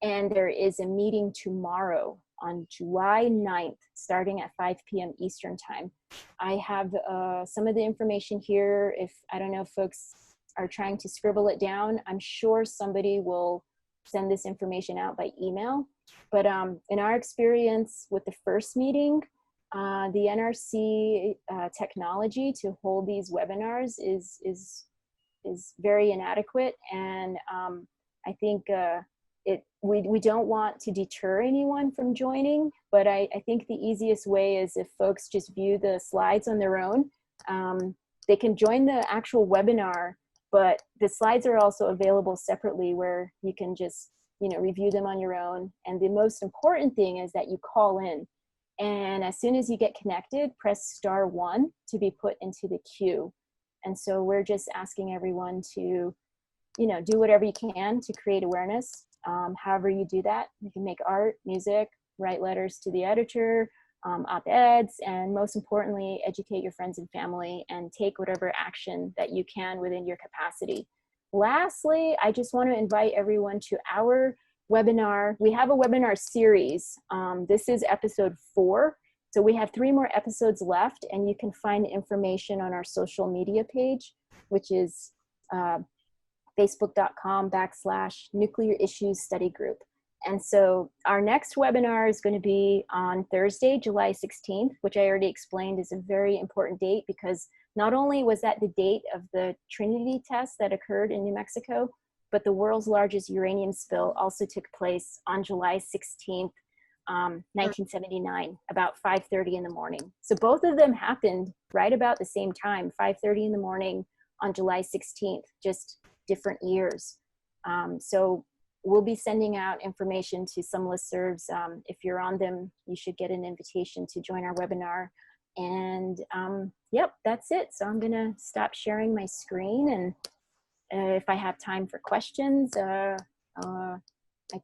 And there is a meeting tomorrow on July 9th, starting at 5 p.m. Eastern time. I have some of the information here. If, I don't know if folks are trying to scribble it down, I'm sure somebody will send this information out by email. But in our experience with the first meeting, the NRC technology to hold these webinars is very inadequate, and I think we don't want to deter anyone from joining, but I think the easiest way is if folks just view the slides on their own. They can join the actual webinar, but the slides are also available separately where you can just, you know, review them on your own. And the most important thing is that you call in. And as soon as you get connected, press *1 to be put into the queue. And so we're just asking everyone to, you know, do whatever you can to create awareness. However you do that, you can make art, music, write letters to the editor, op-eds, and most importantly, educate your friends and family and take whatever action that you can within your capacity. Lastly, I just want to invite everyone to our webinar. We have a webinar series. This is episode 4. So we have 3 more episodes left, and you can find information on our social media page, which is facebook.com/Nuclear Issues Study Group. And so our next webinar is going to be on Thursday, July 16th, which I already explained is a very important date because not only was that the date of the Trinity test that occurred in New Mexico, but the world's largest uranium spill also took place on July 16th, 1979, about 5:30 in the morning. So both of them happened right about the same time, 5:30 in the morning on July 16th, just different years. So we'll be sending out information to some listservs. If you're on them, you should get an invitation to join our webinar. And yep, that's it. So I'm gonna stop sharing my screen, and if I have time for questions, I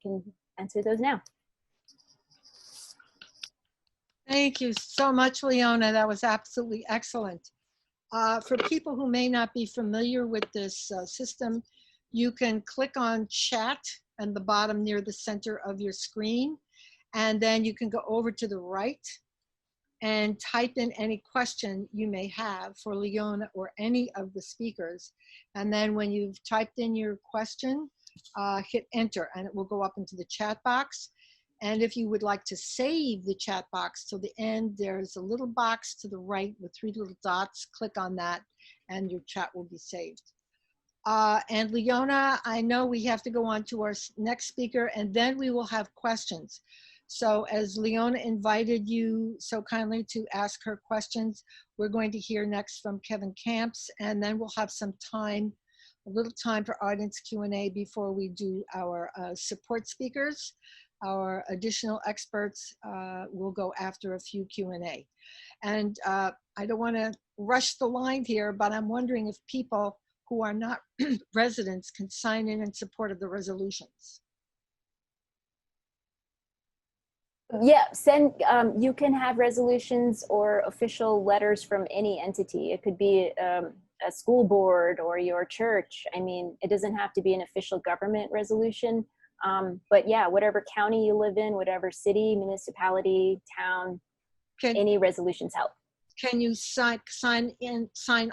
can answer those now. Thank you so much, Leona. That was absolutely excellent. For people who may not be familiar with this system, you can click on chat at the bottom near the center of your screen, and then you can go over to the right and type in any question you may have for Leona or any of the speakers. And then when you've typed in your question, hit enter and it will go up into the chat box. And if you would like to save the chat box till the end, there's a little box to the right with 3 little dots. Click on that and your chat will be saved. And Leona, I know we have to go on to our next speaker and then we will have questions. So as Leona invited you so kindly to ask her questions, we're going to hear next from Kevin KAMPS, and then we'll have some time, a little time for audience Q&A before we do our support speakers. Our additional experts will go after a few Q&A. And I don't want to rush the line here, but I'm wondering if people who are not residents can sign in support of the resolutions. Yeah, you can have resolutions or official letters from any entity. It could be a school board or your church. I mean, it doesn't have to be an official government resolution. But yeah, whatever county you live in, whatever city, municipality, town, any resolutions help. Can you sign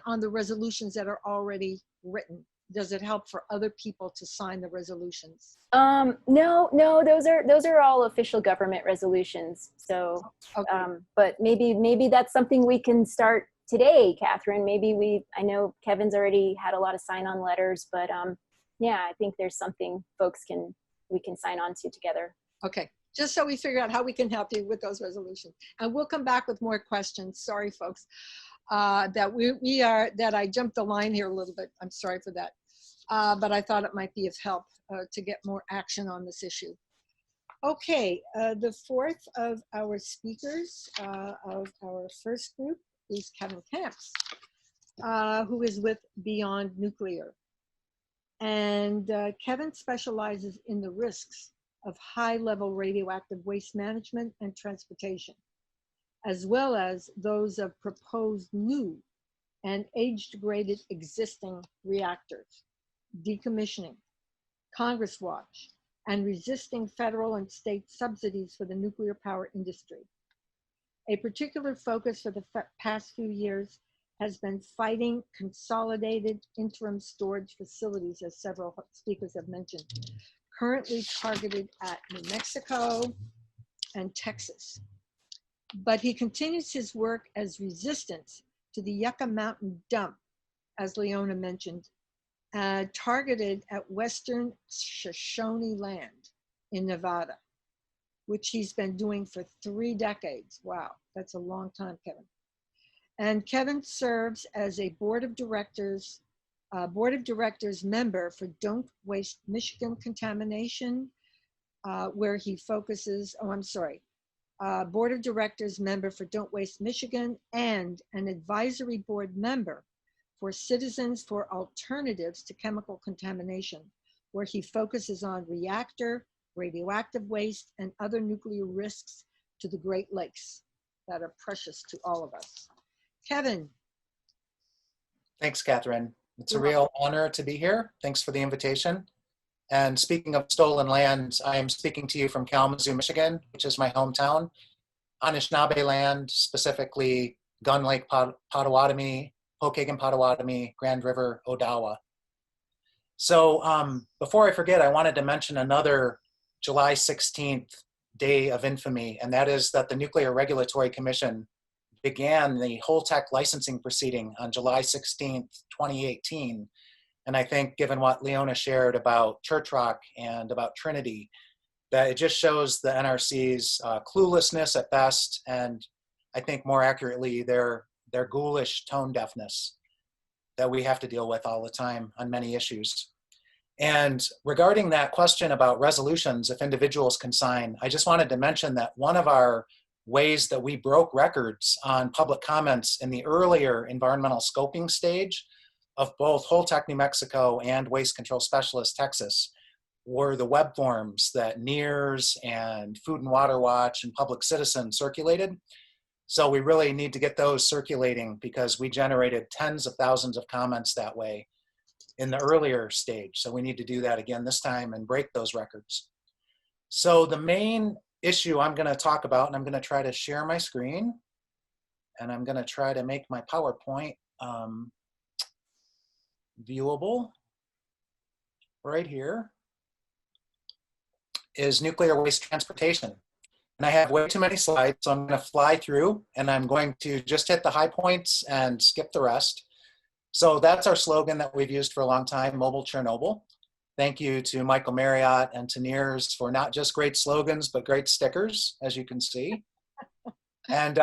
on the resolutions that are already written? does it help for other people to sign the resolutions? No, those are all official government resolutions. So, Okay. but maybe that's something we can start today, Catherine. I know Kevin's already had a lot of sign-on letters, but yeah, I think there's something we can sign on to together. Okay, just so we figure out how we can help you with those resolutions. And we'll come back with more questions. Sorry, folks, that I jumped the line here a little bit. I'm sorry for that. But I thought it might be of help to get more action on this issue. Okay, the fourth of our speakers of our first group is Kevin Camps, who is with Beyond Nuclear. And Kevin specializes in the risks of high-level radioactive waste management and transportation, as well as those of proposed new and age-degraded existing reactors, decommissioning, Congress Watch, and resisting federal and state subsidies for the nuclear power industry. A particular focus for the past few years has been fighting consolidated interim storage facilities, as several speakers have mentioned, currently targeted at New Mexico and Texas. But he continues his work as resistance to the Yucca Mountain dump, as Leona mentioned, targeted at Western Shoshone land in Nevada, which he's been doing for 3 decades. Wow, that's a long time, Kevin. And Kevin serves as a board of directors member for Don't Waste Michigan Contamination, where he focuses, board of directors member for Don't Waste Michigan, and an advisory board member for Citizens for Alternatives to Chemical Contamination, where he focuses on reactor, radioactive waste, and other nuclear risks to the Great Lakes that are precious to all of us. Kevin. Thanks, Catherine. It's a real honor to be here. Thanks for the invitation. And speaking of stolen land, I am speaking to you from Kalamazoo, Michigan, which is my hometown, Anishinaabe land, specifically Gun Lake, Potawatomi, Pokagon, Potawatomi, Grand River, Odawa. So before I forget, I wanted to mention another July 16th day of infamy, and that is that the Nuclear Regulatory Commission began the Holtec licensing proceeding on July 16th, 2018. And I think given what Leona shared about Church Rock and about Trinity, that it just shows the NRC's cluelessness at best, and I think more accurately, their ghoulish tone deafness that we have to deal with all the time on many issues. And regarding that question about resolutions, if individuals can sign, I just wanted to mention that one of our ways that we broke records on public comments in the earlier environmental scoping stage of both Holtec, New Mexico and Waste Control Specialist, Texas, were the web forms that NIRS and Food and Water Watch and Public Citizen circulated. So we really need to get those circulating because we generated tens of thousands of comments that way in the earlier stage. So we need to do that again this time and break those records. So the main issue I'm going to talk about, and I'm going to try to share my screen, and I'm going to try to make my PowerPoint viewable right here, is nuclear waste transportation. And I have way too many slides, so I'm going to fly through, and I'm going to just hit the high points and skip the rest. So that's our slogan that we've used for a long time, Mobile Chernobyl. Thank you to Michael Marriott and to NIRS for not just great slogans, but great stickers, as you can see. And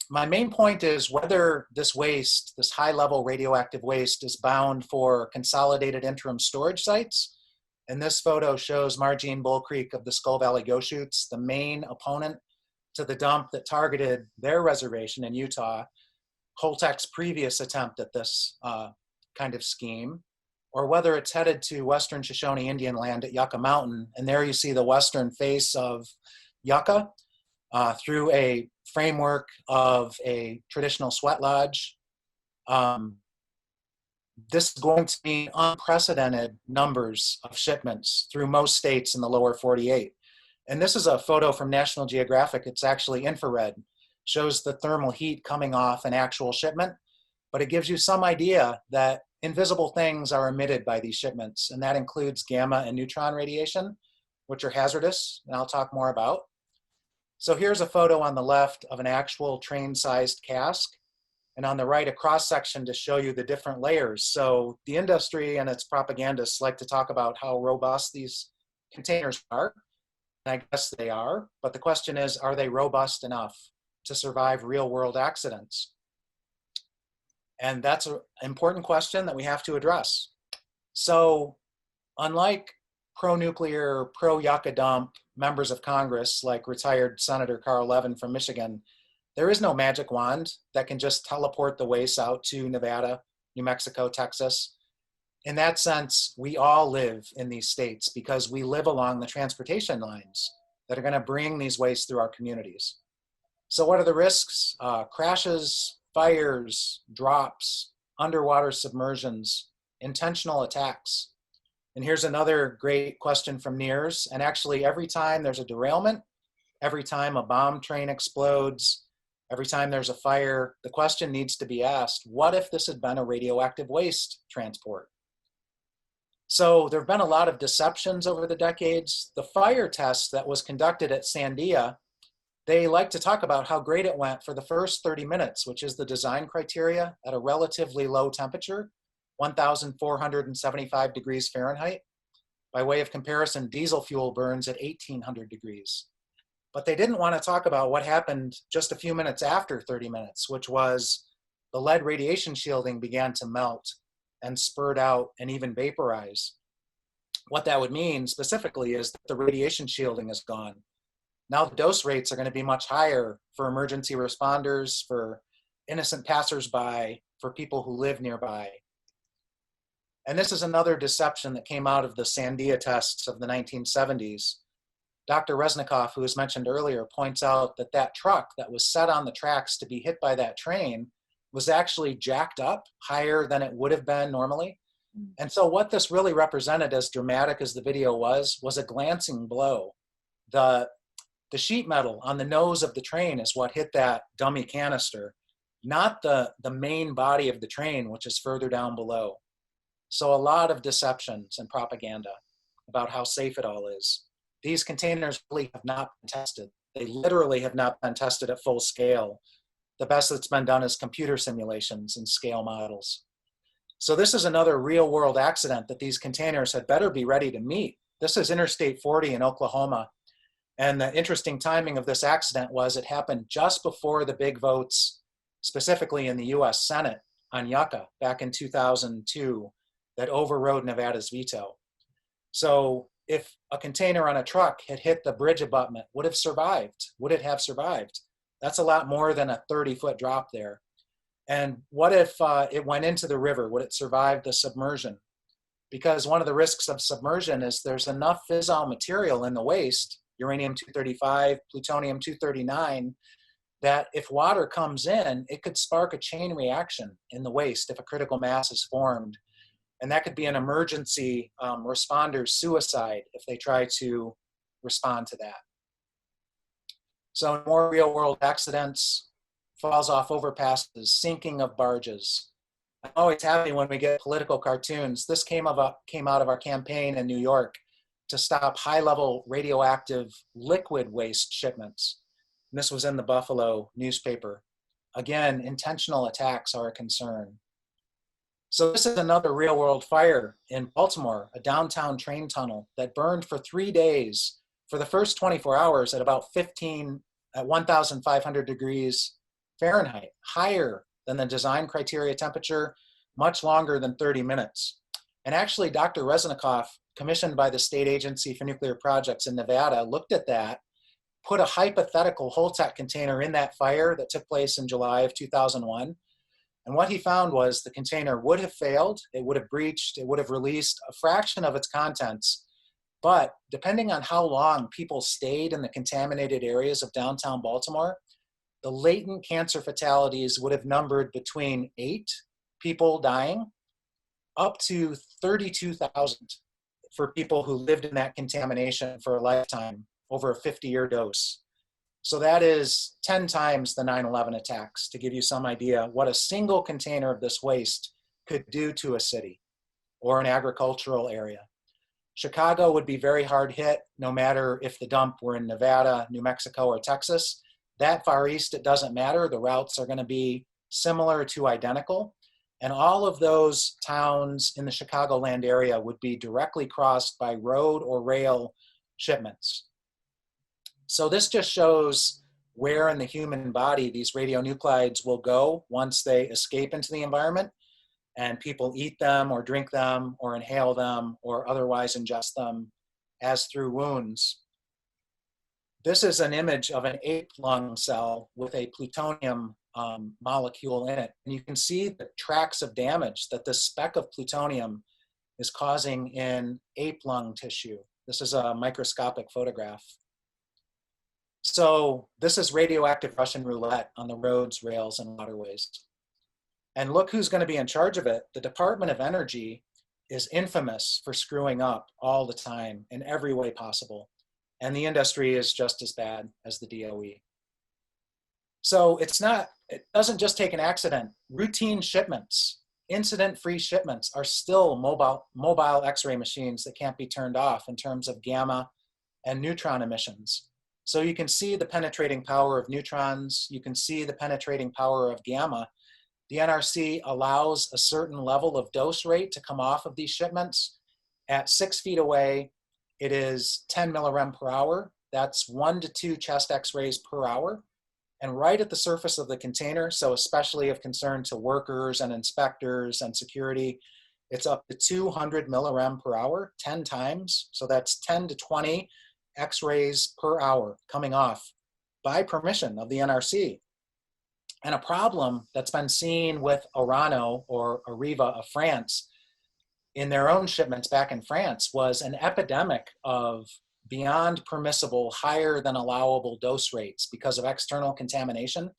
my main point is whether this waste, this high-level radioactive waste, is bound for consolidated interim storage sites. And this photo shows Margene Bull Creek of the Skull Valley Goshoots, the main opponent to the dump that targeted their reservation in Utah, Holtec's previous attempt at this kind of scheme, or whether it's headed to Western Shoshone Indian land at Yucca Mountain. And there you see the western face of Yucca through a framework of a traditional sweat lodge. This is going to be unprecedented numbers of shipments through most states in the lower 48. And this is a photo from National Geographic. It's actually infrared, shows the thermal heat coming off an actual shipment, but it gives you some idea that invisible things are emitted by these shipments, and that includes gamma and neutron radiation, which are hazardous, and I'll talk more about. So here's a photo on the left of an actual train-sized cask, and on the right, a cross-section to show you the different layers. So the industry and its propagandists like to talk about how robust these containers are, and I guess they are, but the question is, are they robust enough to survive real-world accidents? And that's an important question that we have to address. So unlike pro-nuclear, pro-yucca dump members of Congress, like retired Senator Carl Levin from Michigan, there is no magic wand that can just teleport the waste out to Nevada, New Mexico, Texas. In that sense, we all live in these states because we live along the transportation lines that are going to bring these wastes through our communities. So what are the risks? Crashes, fires, drops, underwater submersions, intentional attacks. And here's another great question from NIRS. And actually, every time there's a derailment, every time a bomb train explodes, every time there's a fire, the question needs to be asked, what if this had been a radioactive waste transport? So there have been a lot of deceptions over the decades. The fire test that was conducted at Sandia, they like to talk about how great it went for the first 30 minutes, which is the design criteria at a relatively low temperature, 1,475 degrees Fahrenheit. By way of comparison, diesel fuel burns at 1,800 degrees. But they didn't want to talk about what happened just a few minutes after 30 minutes, which was the lead radiation shielding began to melt and spurt out and even vaporize. What that would mean specifically is that the radiation shielding is gone. Now the dose rates are going to be much higher for emergency responders, for innocent passersby, for people who live nearby. And this is another deception that came out of the Sandia tests of the 1970s. Dr. Resnikoff, who was mentioned earlier, points out that that truck that was set on the tracks to be hit by that train was actually jacked up higher than it would have been normally. And so what this really represented, as dramatic as the video was a glancing blow. The sheet metal on the nose of the train is what hit that dummy canister, not the main body of the train, which is further down below. So a lot of deceptions and propaganda about how safe it all is. These containers really have not been tested. They literally have not been tested at full scale. The best that's been done is computer simulations and scale models. So this is another real world accident that these containers had better be ready to meet. This is Interstate 40 in Oklahoma. And the interesting timing of this accident was it happened just before the big votes, specifically in the US Senate on yucca back in 2002, that overrode Nevada's veto. So if a container on a truck had hit the bridge abutment, would it have survived? That's a lot more than a 30-foot drop there. And what if it went into the river? Would it survive the submersion? Because one of the risks of submersion is there's enough fissile material in the waste, uranium-235, plutonium-239, that if water comes in, it could spark a chain reaction in the waste if a critical mass is formed. And that could be an emergency responder's suicide if they try to respond to that. So more real world accidents, falls off overpasses, sinking of barges. I'm always happy when we get political cartoons. This came out of our campaign in New York to stop high-level radioactive liquid waste shipments. And this was in the Buffalo newspaper. Again, intentional attacks are a concern. So this is another real-world fire in Baltimore, a downtown train tunnel that burned for 3 days for the first 24 hours at about 1,500 degrees Fahrenheit, higher than the design criteria temperature, much longer than 30 minutes. And actually, Dr. Resnikoff, commissioned by the State Agency for Nuclear Projects in Nevada, looked at that, put a hypothetical Holtec container in that fire that took place in July of 2001. And what he found was the container would have failed, it would have breached, it would have released a fraction of its contents. But depending on how long people stayed in the contaminated areas of downtown Baltimore, the latent cancer fatalities would have numbered between 8 people dying up to 32,000 for people who lived in that contamination for a lifetime over a 50-year dose. So that is 10 times the 9/11 attacks, to give you some idea what a single container of this waste could do to a city or an agricultural area. Chicago would be very hard hit, no matter if the dump were in Nevada, New Mexico, or Texas. That far east, it doesn't matter. The routes are going to be similar to identical. And all of those towns in the Chicagoland area would be directly crossed by road or rail shipments. So this just shows where in the human body these radionuclides will go once they escape into the environment and people eat them or drink them or inhale them or otherwise ingest them as through wounds. This is an image of an ape lung cell with a plutonium molecule in it. And you can see the tracks of damage that this speck of plutonium is causing in ape lung tissue. This is a microscopic photograph. So this is radioactive Russian roulette on the roads, rails, and waterways. And look who's going to be in charge of it. The Department of Energy is infamous for screwing up all the time in every way possible. And the industry is just as bad as the DOE. So it doesn't just take an accident. Routine shipments, incident-free shipments are still mobile X-ray machines that can't be turned off in terms of gamma and neutron emissions. So you can see the penetrating power of neutrons. You can see the penetrating power of gamma. The NRC allows a certain level of dose rate to come off of these shipments. At 6 feet away, it is 10 millirem per hour. That's 1 to 2 chest X-rays per hour. And right at the surface of the container, so especially of concern to workers and inspectors and security, it's up to 200 millirem per hour, 10 times. So that's 10 to 20 X-rays per hour coming off by permission of the NRC. And a problem that's been seen with Orano or Arriva of France in their own shipments back in France was an epidemic of beyond permissible, higher than allowable dose rates because of external contamination.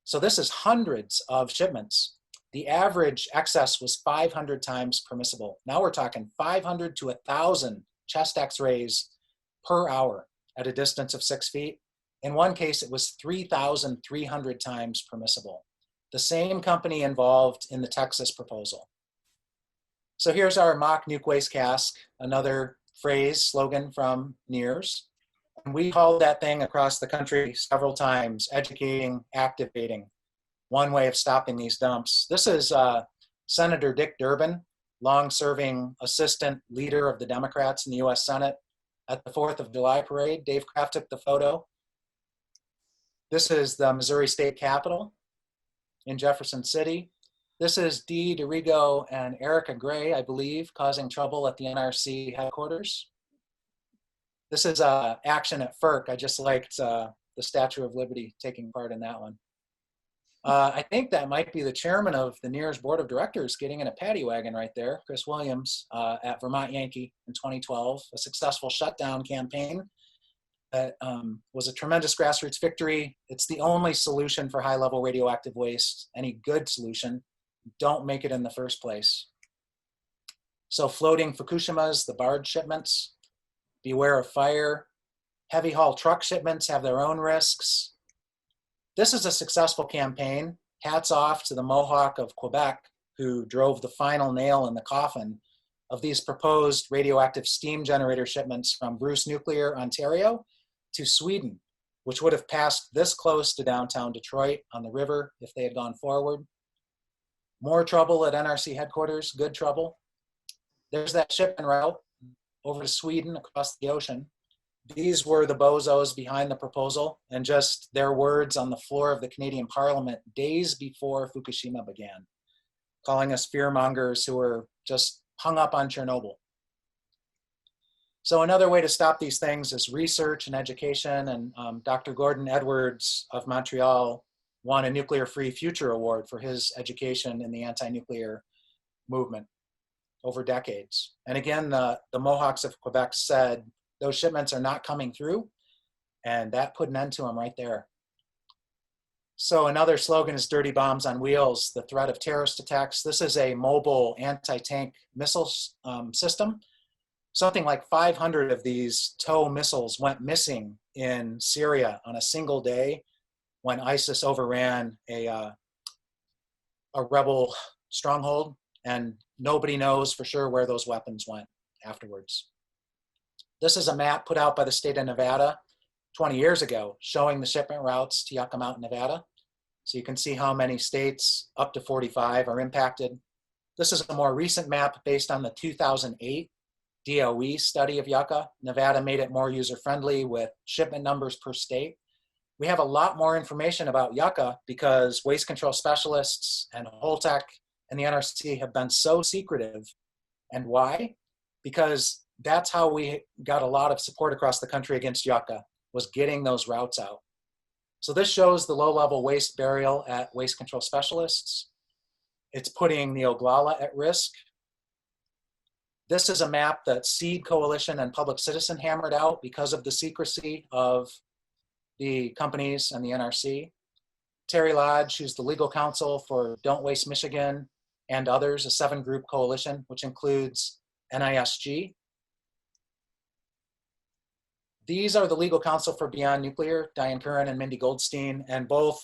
So this is hundreds of shipments. The average excess was 500 times permissible. Now we're talking 500 to 1,000 chest X-rays per hour at a distance of 6 feet. In one case, it was 3,300 times permissible. The same company involved in the Texas proposal. So here's our mock nuke waste cask, another phrase, slogan from NIRS. And we hauled that thing across the country several times, educating, activating. One way of stopping these dumps. This is Senator Dick Durbin, long-serving assistant leader of the Democrats in the US Senate at the 4th of July parade. Dave Kraft took the photo. This is the Missouri State Capitol in Jefferson City. This is Dee DeRigo and Erica Gray, I believe, causing trouble at the NRC headquarters. This is action at FERC. I just liked the Statue of Liberty taking part in that one. I think that might be the chairman of the NIRS Board of Directors getting in a paddy wagon right there, Chris Williams, at Vermont Yankee in 2012, a successful shutdown campaign that was a tremendous grassroots victory. It's the only solution for high-level radioactive waste, any good solution. Don't make it in the first place. So floating Fukushimas, the barge shipments, beware of fire. Heavy haul truck shipments have their own risks. This is a successful campaign. Hats off to the Mohawk of Quebec, who drove the final nail in the coffin of these proposed radioactive steam generator shipments from Bruce Nuclear, Ontario, to Sweden, which would have passed this close to downtown Detroit on the river if they had gone forward. More trouble at NRC headquarters, good trouble. There's that shipment route over to Sweden across the ocean. These were the bozos behind the proposal and just their words on the floor of the Canadian Parliament days before Fukushima began, calling us fearmongers who were just hung up on Chernobyl. So another way to stop these things is research and education, and Dr. Gordon Edwards of Montreal won a Nuclear Free Future Award for his education in the anti-nuclear movement over decades. And again, the Mohawks of Quebec said those shipments are not coming through, and that put an end to them right there. So another slogan is dirty bombs on wheels, the threat of terrorist attacks. This is a mobile anti-tank missile system. Something like 500 of these TOW missiles went missing in Syria on a single day when ISIS overran a rebel stronghold and nobody knows for sure where those weapons went afterwards. This is a map put out by the state of Nevada 20 years ago showing the shipment routes to Yucca Mountain, Nevada. So you can see how many states, up to 45, are impacted. This is a more recent map based on the 2008 DOE study of Yucca. Nevada made it more user-friendly with shipment numbers per state. We have a lot more information about Yucca because waste control specialists and Holtec and the NRC have been so secretive. And why? Because that's how we got a lot of support across the country against Yucca, was getting those routes out. So this shows the low-level waste burial at waste control specialists. It's putting the Oglala at risk. This is a map that Seed Coalition and Public Citizen hammered out because of the secrecy of the companies and the NRC. Terry Lodge, who's the legal counsel for Don't Waste Michigan and others, a 7-group coalition, which includes NISG. These are the legal counsel for Beyond Nuclear, Diane Curran and Mindy Goldstein, and both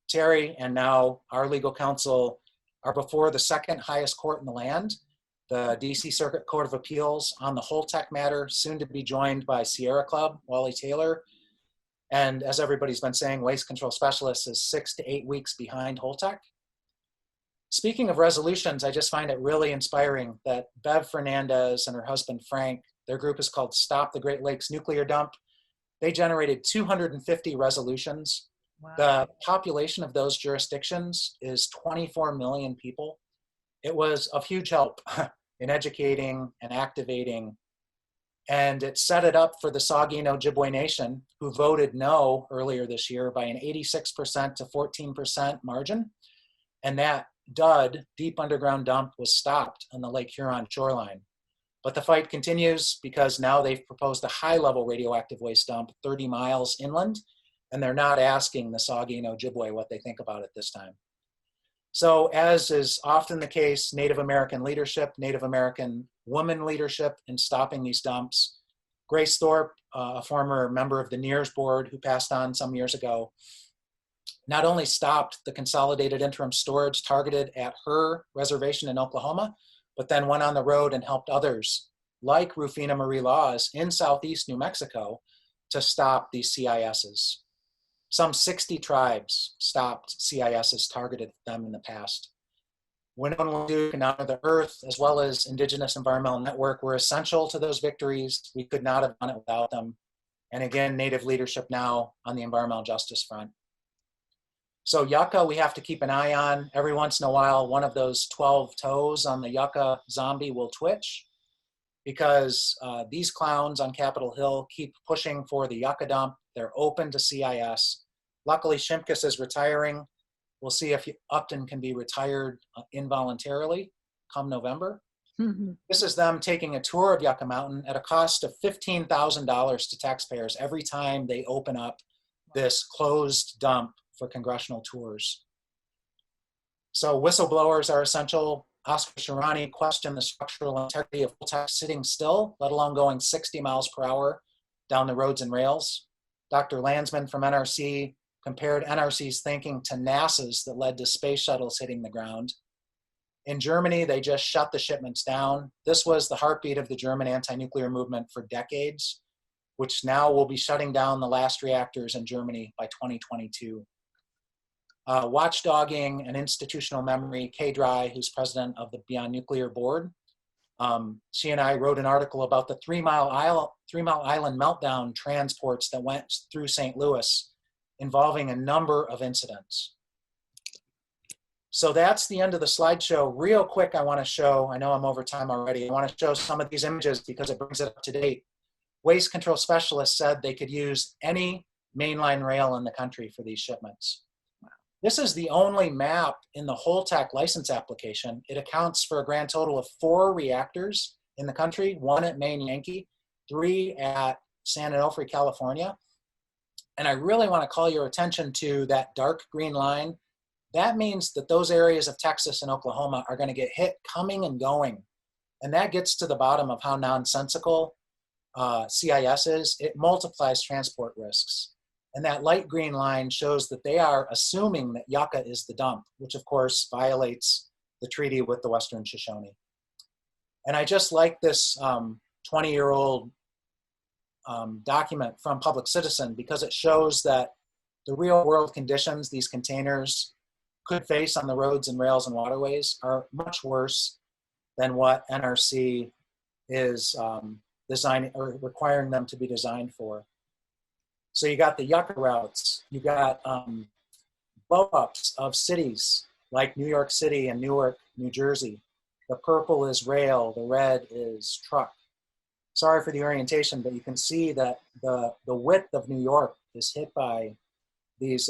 Terry and now our legal counsel are before the second highest court in the land, the DC Circuit Court of Appeals, on the Holtec matter, soon to be joined by Sierra Club, Wally Taylor. And as everybody's been saying, Waste Control Specialists is 6 to 8 weeks behind Holtec. Speaking of resolutions, I just find it really inspiring that Bev Fernandez and her husband Frank, their group is called Stop the Great Lakes Nuclear Dump. They generated 250 resolutions. Wow. The population of those jurisdictions is 24 million people. It was of huge help in educating and activating, and it set it up for the Saugeen Ojibwe Nation, who voted no earlier this year by an 86% to 14% margin. And that DUD, deep underground dump, was stopped on the Lake Huron shoreline. But the fight continues because now they've proposed a high-level radioactive waste dump 30 miles inland, and they're not asking the Saugeen Ojibwe what they think about it this time. So as is often the case, Native American leadership, Native American woman leadership in stopping these dumps. Grace Thorpe, a former member of the NIRS board who passed on some years ago, not only stopped the consolidated interim storage targeted at her reservation in Oklahoma, but then went on the road and helped others like Rufina Marie Laws in Southeast New Mexico to stop these CISs. Some 60 tribes stopped CISs targeted at them in the past. Winona Duke and Honor the Earth, as well as Indigenous Environmental Network, were essential to those victories. We could not have done it without them. And again, Native leadership now on the environmental justice front. So Yucca, we have to keep an eye on. Every once in a while, one of those 12 toes on the Yucca zombie will twitch because these clowns on Capitol Hill keep pushing for the Yucca dump. They're open to CIS. Luckily, Shimkus is retiring. We'll see if Upton can be retired involuntarily come November. Mm-hmm. This is them taking a tour of Yucca Mountain at a cost of $15,000 to taxpayers every time they open up this closed dump for congressional tours. So whistleblowers are essential. Oscar Shirani questioned the structural integrity of Holtec sitting still, let alone going 60 miles per hour down the roads and rails. Dr. Landsman from NRC compared NRC's thinking to NASA's that led to space shuttles hitting the ground. In Germany, they just shut the shipments down. This was the heartbeat of the German anti-nuclear movement for decades, which now will be shutting down the last reactors in Germany by 2022. Watchdogging and institutional memory, Kay Dry, who's president of the Beyond Nuclear board, she and I wrote an article about the 3 Mile Island meltdown transports that went through St. Louis, involving a number of incidents. So that's the end of the slideshow. Real quick, I want to show, I know I'm over time already, I want to show some of these images because it brings it up to date. Waste control specialists said they could use any mainline rail in the country for these shipments. This is the only map in the Holtec license application. It accounts for a grand total of 4 reactors in the country, 1 at Maine Yankee, 3 at San Onofre, California. And I really want to call your attention to that dark green line. That means that those areas of Texas and Oklahoma are going to get hit coming and going. And that gets to the bottom of how nonsensical CIS is. It multiplies transport risks. And that light green line shows that they are assuming that Yucca is the dump, which of course violates the treaty with the Western Shoshone. And I just like this 20-year-old document from Public Citizen because it shows that the real world conditions these containers could face on the roads and rails and waterways are much worse than what NRC is designing or requiring them to be designed for. So you got the yucca routes, you got blow-ups of cities like New York City and Newark, New Jersey. The purple is rail, the red is truck. Sorry for the orientation, but you can see that the width of New York is hit by these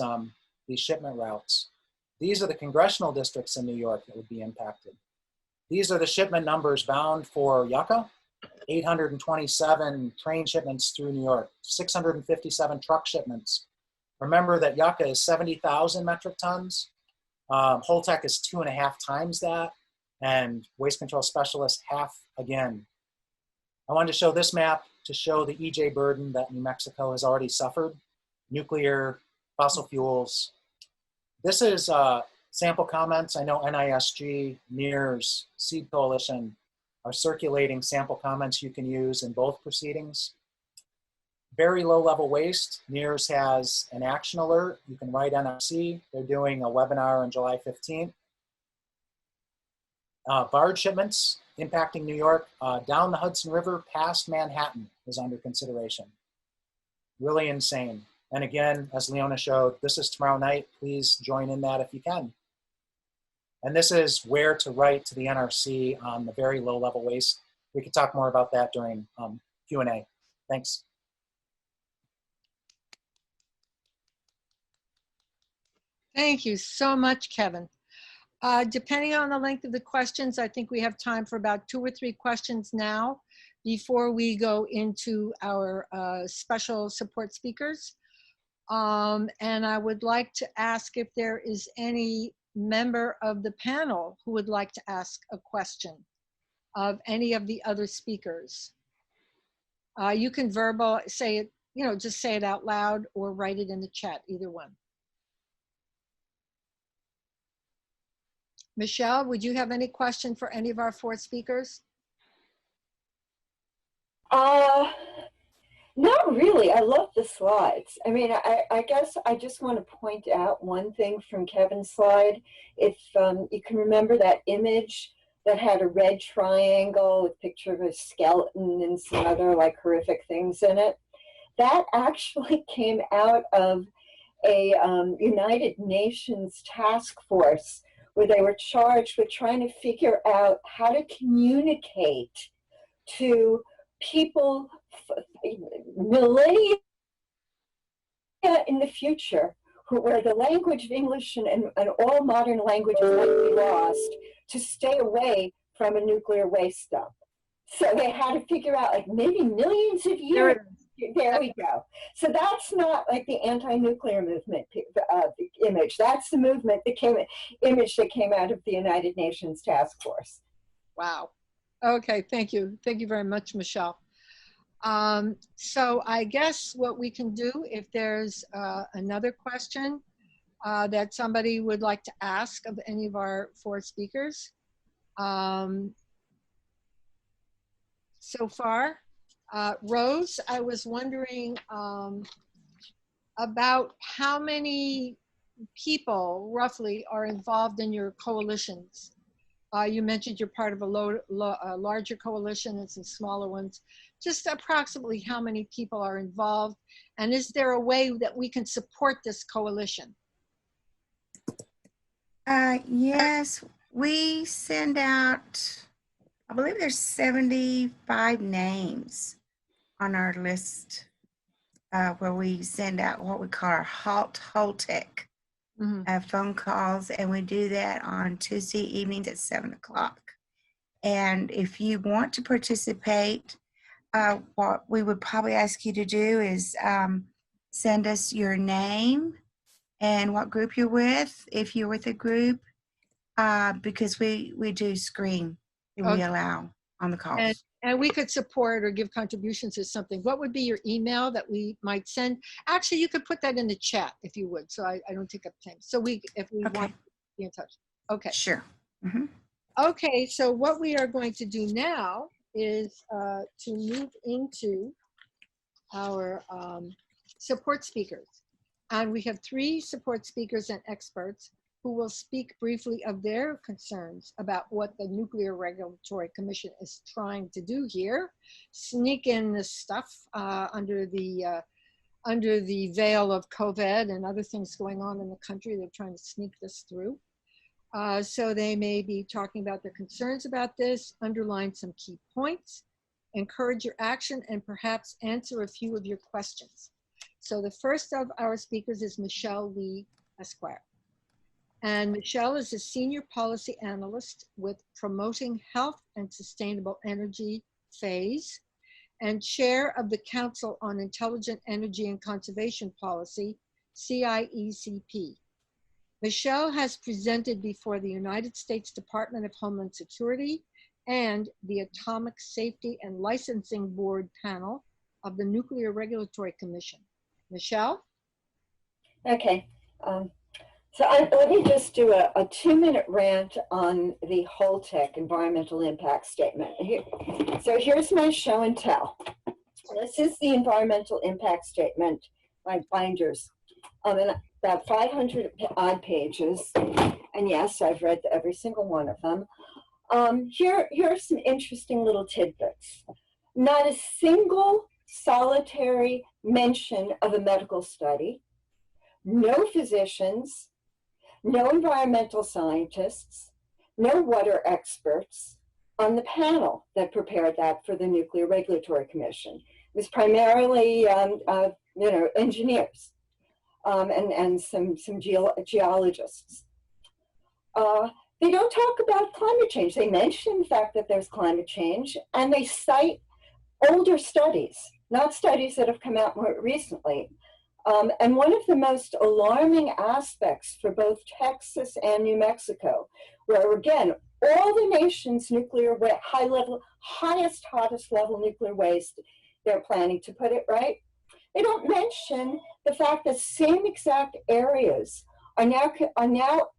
shipment routes. These are the congressional districts in New York that would be impacted. These are the shipment numbers bound for yucca. 827 train shipments through New York, 657 truck shipments. Remember that yucca is 70,000 metric tons. Holtec is 2.5 times that, and waste control specialists half again. I wanted to show this map to show the EJ burden that New Mexico has already suffered. Nuclear, fossil fuels. This is sample comments. I know NISG, NIRS, Seed Coalition are circulating sample comments you can use in both proceedings. Very low level waste. NIRS has an action alert. You can write NRC. They're doing a webinar on July 15th. Barge shipments impacting New York down the Hudson River past Manhattan is under consideration. Really insane. And again, as Leona showed, this is tomorrow night. Please join in that if you can. And this is where to write to the NRC on the very low level waste. We could talk more about that during Q&A. Thanks. Thank you so much, Kevin. Depending on the length of the questions, I think we have time for about 2 or 3 questions now before we go into our special support speakers. And I would like to ask if there is any member of the panel who would like to ask a question of any of the other speakers. You can say it, just say it out loud or write it in the chat, either one. Michelle, would you have any question for any of our 4 speakers? Not really. I love the slides. I mean, I guess I just want to point out one thing from Kevin's slide. If you can remember that image that had a red triangle with a picture of a skeleton and some other like horrific things in it, that actually came out of a United Nations task force where they were charged with trying to figure out how to communicate to people millennia in the future where the language of English and all modern languages might be lost, to stay away from a nuclear waste dump. So they had to figure out, like, maybe millions of years. There we go. So that's not like the anti-nuclear movement image. That's the movement that image that came out of the United Nations task force. Wow. Okay, thank you. Thank you very much, Michelle. So I guess what we can do, if there's another question that somebody would like to ask of any of our 4 speakers. So far, Rose, I was wondering about how many people roughly are involved in your coalitions. You mentioned you're part of a larger coalition and some smaller ones. Just approximately how many people are involved, and is there a way that we can support this coalition? Yes, we send out, I believe there's 75 names on our list where we send out what we call our Holtec phone calls, and we do that on Tuesday evenings at 7 o'clock. And if you want to participate, what we would probably ask you to do is send us your name and what group you're with, if you're with a group, because we do screen and we allow on the calls. And we could support or give contributions or something. What would be your email that we might send? Actually, you could put that in the chat if you would, so I don't take up time. So if we want to be in touch. Okay. Sure. Okay, so what we are going to do now is to move into our support speakers. And we have 3 support speakers and experts who will speak briefly of their concerns about what the Nuclear Regulatory Commission is trying to do here. Sneak in this stuff under the veil of COVID and other things going on in the country. They're trying to sneak this through. So they may be talking about their concerns about this, underline some key points, encourage your action, and perhaps answer a few of your questions. So the first of our speakers is Michelle Lee Esquire. And Michelle is a senior policy analyst with Promoting Health and Sustainable Energy phase and chair of the Council on Intelligent Energy and Conservation Policy, CIECP. Michelle has presented before the United States Department of Homeland Security and the Atomic Safety and Licensing Board panel of the Nuclear Regulatory Commission. Michelle? Okay. Let me just do a 2-minute rant on the Holtec environmental impact statement. So here's my show and tell. This is the environmental impact statement, my binders, and about 500 odd pages. And yes, I've read every single one of them. Here are some interesting little tidbits. Not a single solitary mention of a medical study, no physicians, no environmental scientists, no water experts on the panel that prepared that for the Nuclear Regulatory Commission. It was primarily, engineers and some geologists. They don't talk about climate change. They mention the fact that there's climate change, and they cite older studies, not studies that have come out more recently. And one of the most alarming aspects for both Texas and New Mexico, where again, all the nation's nuclear hottest level nuclear waste, they're planning to put it right. They don't mention the fact that same exact areas are now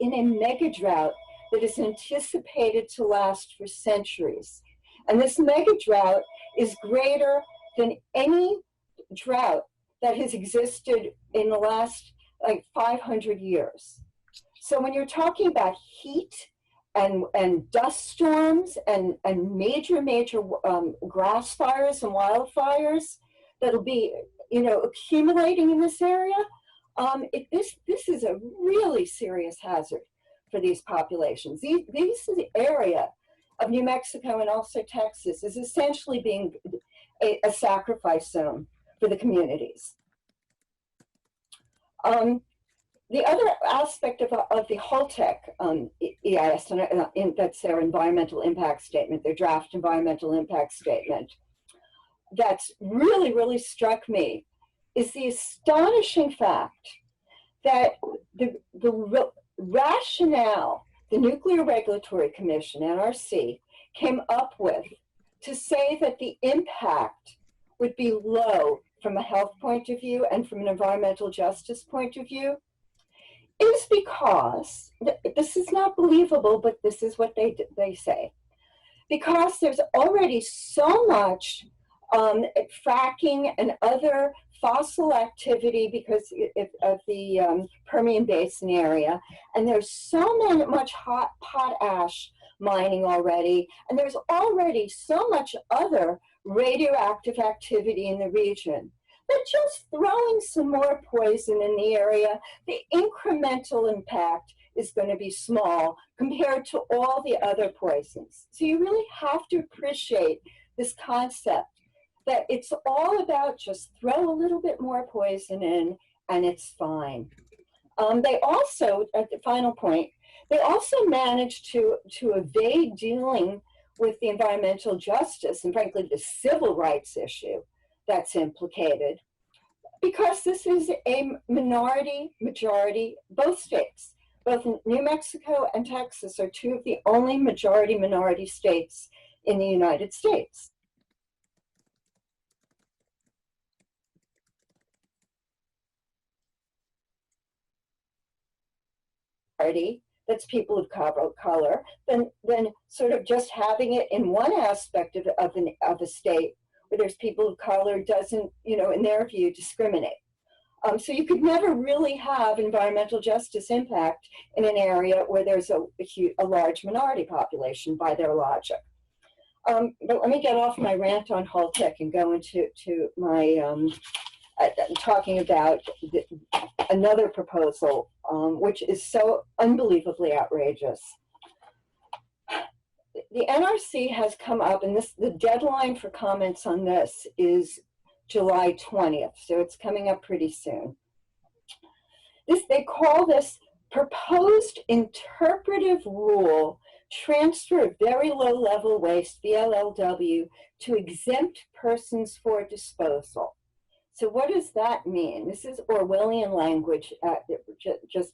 in a mega drought that is anticipated to last for centuries. And this mega drought is greater than any drought that has existed in the last 500 years. So when you're talking about heat and dust storms and major grass fires and wildfires that'll be accumulating in this area, this is a really serious hazard for these populations. The area of New Mexico and also Texas is essentially being a sacrifice zone for the communities. The other aspect of the Holtec EIS, that's their environmental impact statement, their draft environmental impact statement, that's really struck me is the astonishing fact that the rationale the Nuclear Regulatory Commission, NRC, came up with to say that the impact would be low from a health point of view and from an environmental justice point of view is because, this is not believable, but this is what they say, because there's already so much fracking and other fossil activity because of the Permian Basin area, and there's so much potash mining already, and there's already so much other radioactive activity in the region that just throwing some more poison in the area, the incremental impact is going to be small compared to all the other poisons. So you really have to appreciate this concept that it's all about just throw a little bit more poison in and it's fine. They also, at the final point, they also managed to evade dealing with the environmental justice and frankly the civil rights issue that's implicated, because this is a majority, both states, both New Mexico and Texas are two of the only minority states in the United States. that's people of color, than sort of just having it in one aspect of a state where there's people of color doesn't, you know, in their view, discriminate. So you could never really have environmental justice impact in an area where there's a large minority population by their logic. But let me get off my rant on Holtec and go into my talking about another proposal, which is so unbelievably outrageous. The NRC has come up, and the deadline for comments on this is July 20th, so it's coming up pretty soon. They call this proposed interpretive rule transfer of very low level waste, VLLW, to exempt persons for disposal. So what does that mean? This is Orwellian language, just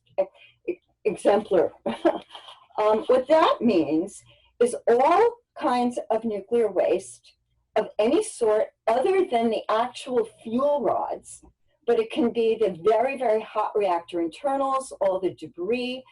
exemplar. What that means is all kinds of nuclear waste of any sort other than the actual fuel rods, but it can be the very, very hot reactor internals, all the debris,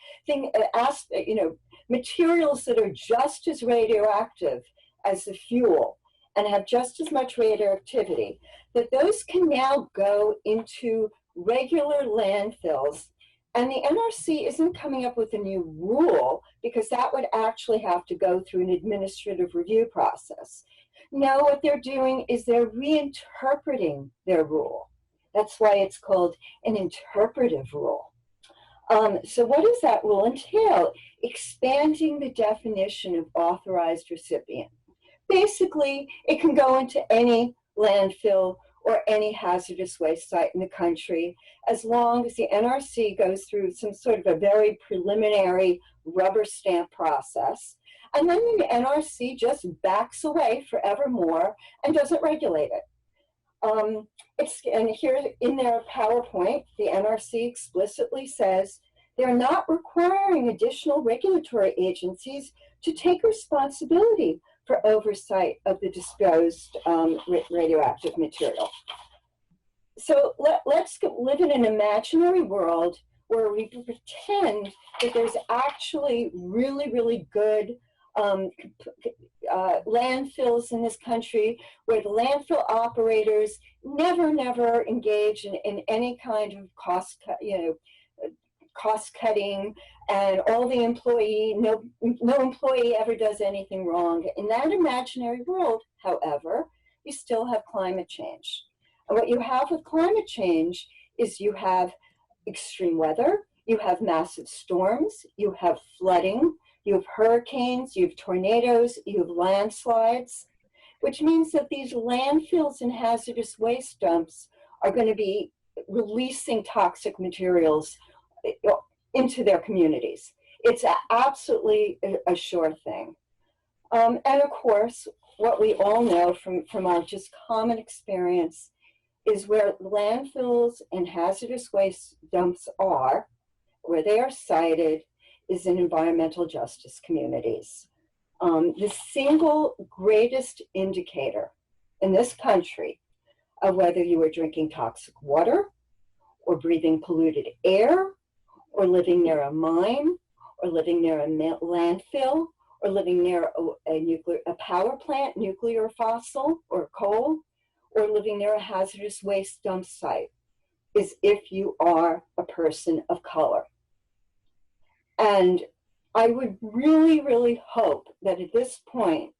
materials that are just as radioactive as the fuel and have just as much radioactivity, that those can now go into regular landfills. And the NRC isn't coming up with a new rule, because that would actually have to go through an administrative review process. No, what they're doing is they're reinterpreting their rule. That's why it's called an interpretive rule. So what does that rule entail? Expanding the definition of authorized recipient. Basically, it can go into any landfill or any hazardous waste site in the country, as long as the NRC goes through some sort of a very preliminary rubber stamp process. And then the NRC just backs away forevermore and doesn't regulate it. And here in their PowerPoint, the NRC explicitly says they're not requiring additional regulatory agencies to take responsibility for oversight of the disposed radioactive material. So let's live in an imaginary world where we pretend that there's actually really, really good landfills in this country, where the landfill operators never engage in any kind of cost cutting, and all the no employee ever does anything wrong. In that imaginary world, however, you still have climate change. And what you have with climate change is you have extreme weather, you have massive storms, you have flooding, you have hurricanes, you have tornadoes, you have landslides, which means that these landfills and hazardous waste dumps are going to be releasing toxic materials into their communities. It's absolutely a sure thing. And of course, what we all know from our just common experience is where landfills and hazardous waste dumps are, where they are sited, is in environmental justice communities. The single greatest indicator in this country of whether you are drinking toxic water, or breathing polluted air, or living near a mine, or living near a landfill, or living near a power plant, nuclear, fossil, or coal, or living near a hazardous waste dump site, is if you are a person of color. And I would really, really hope that at this point,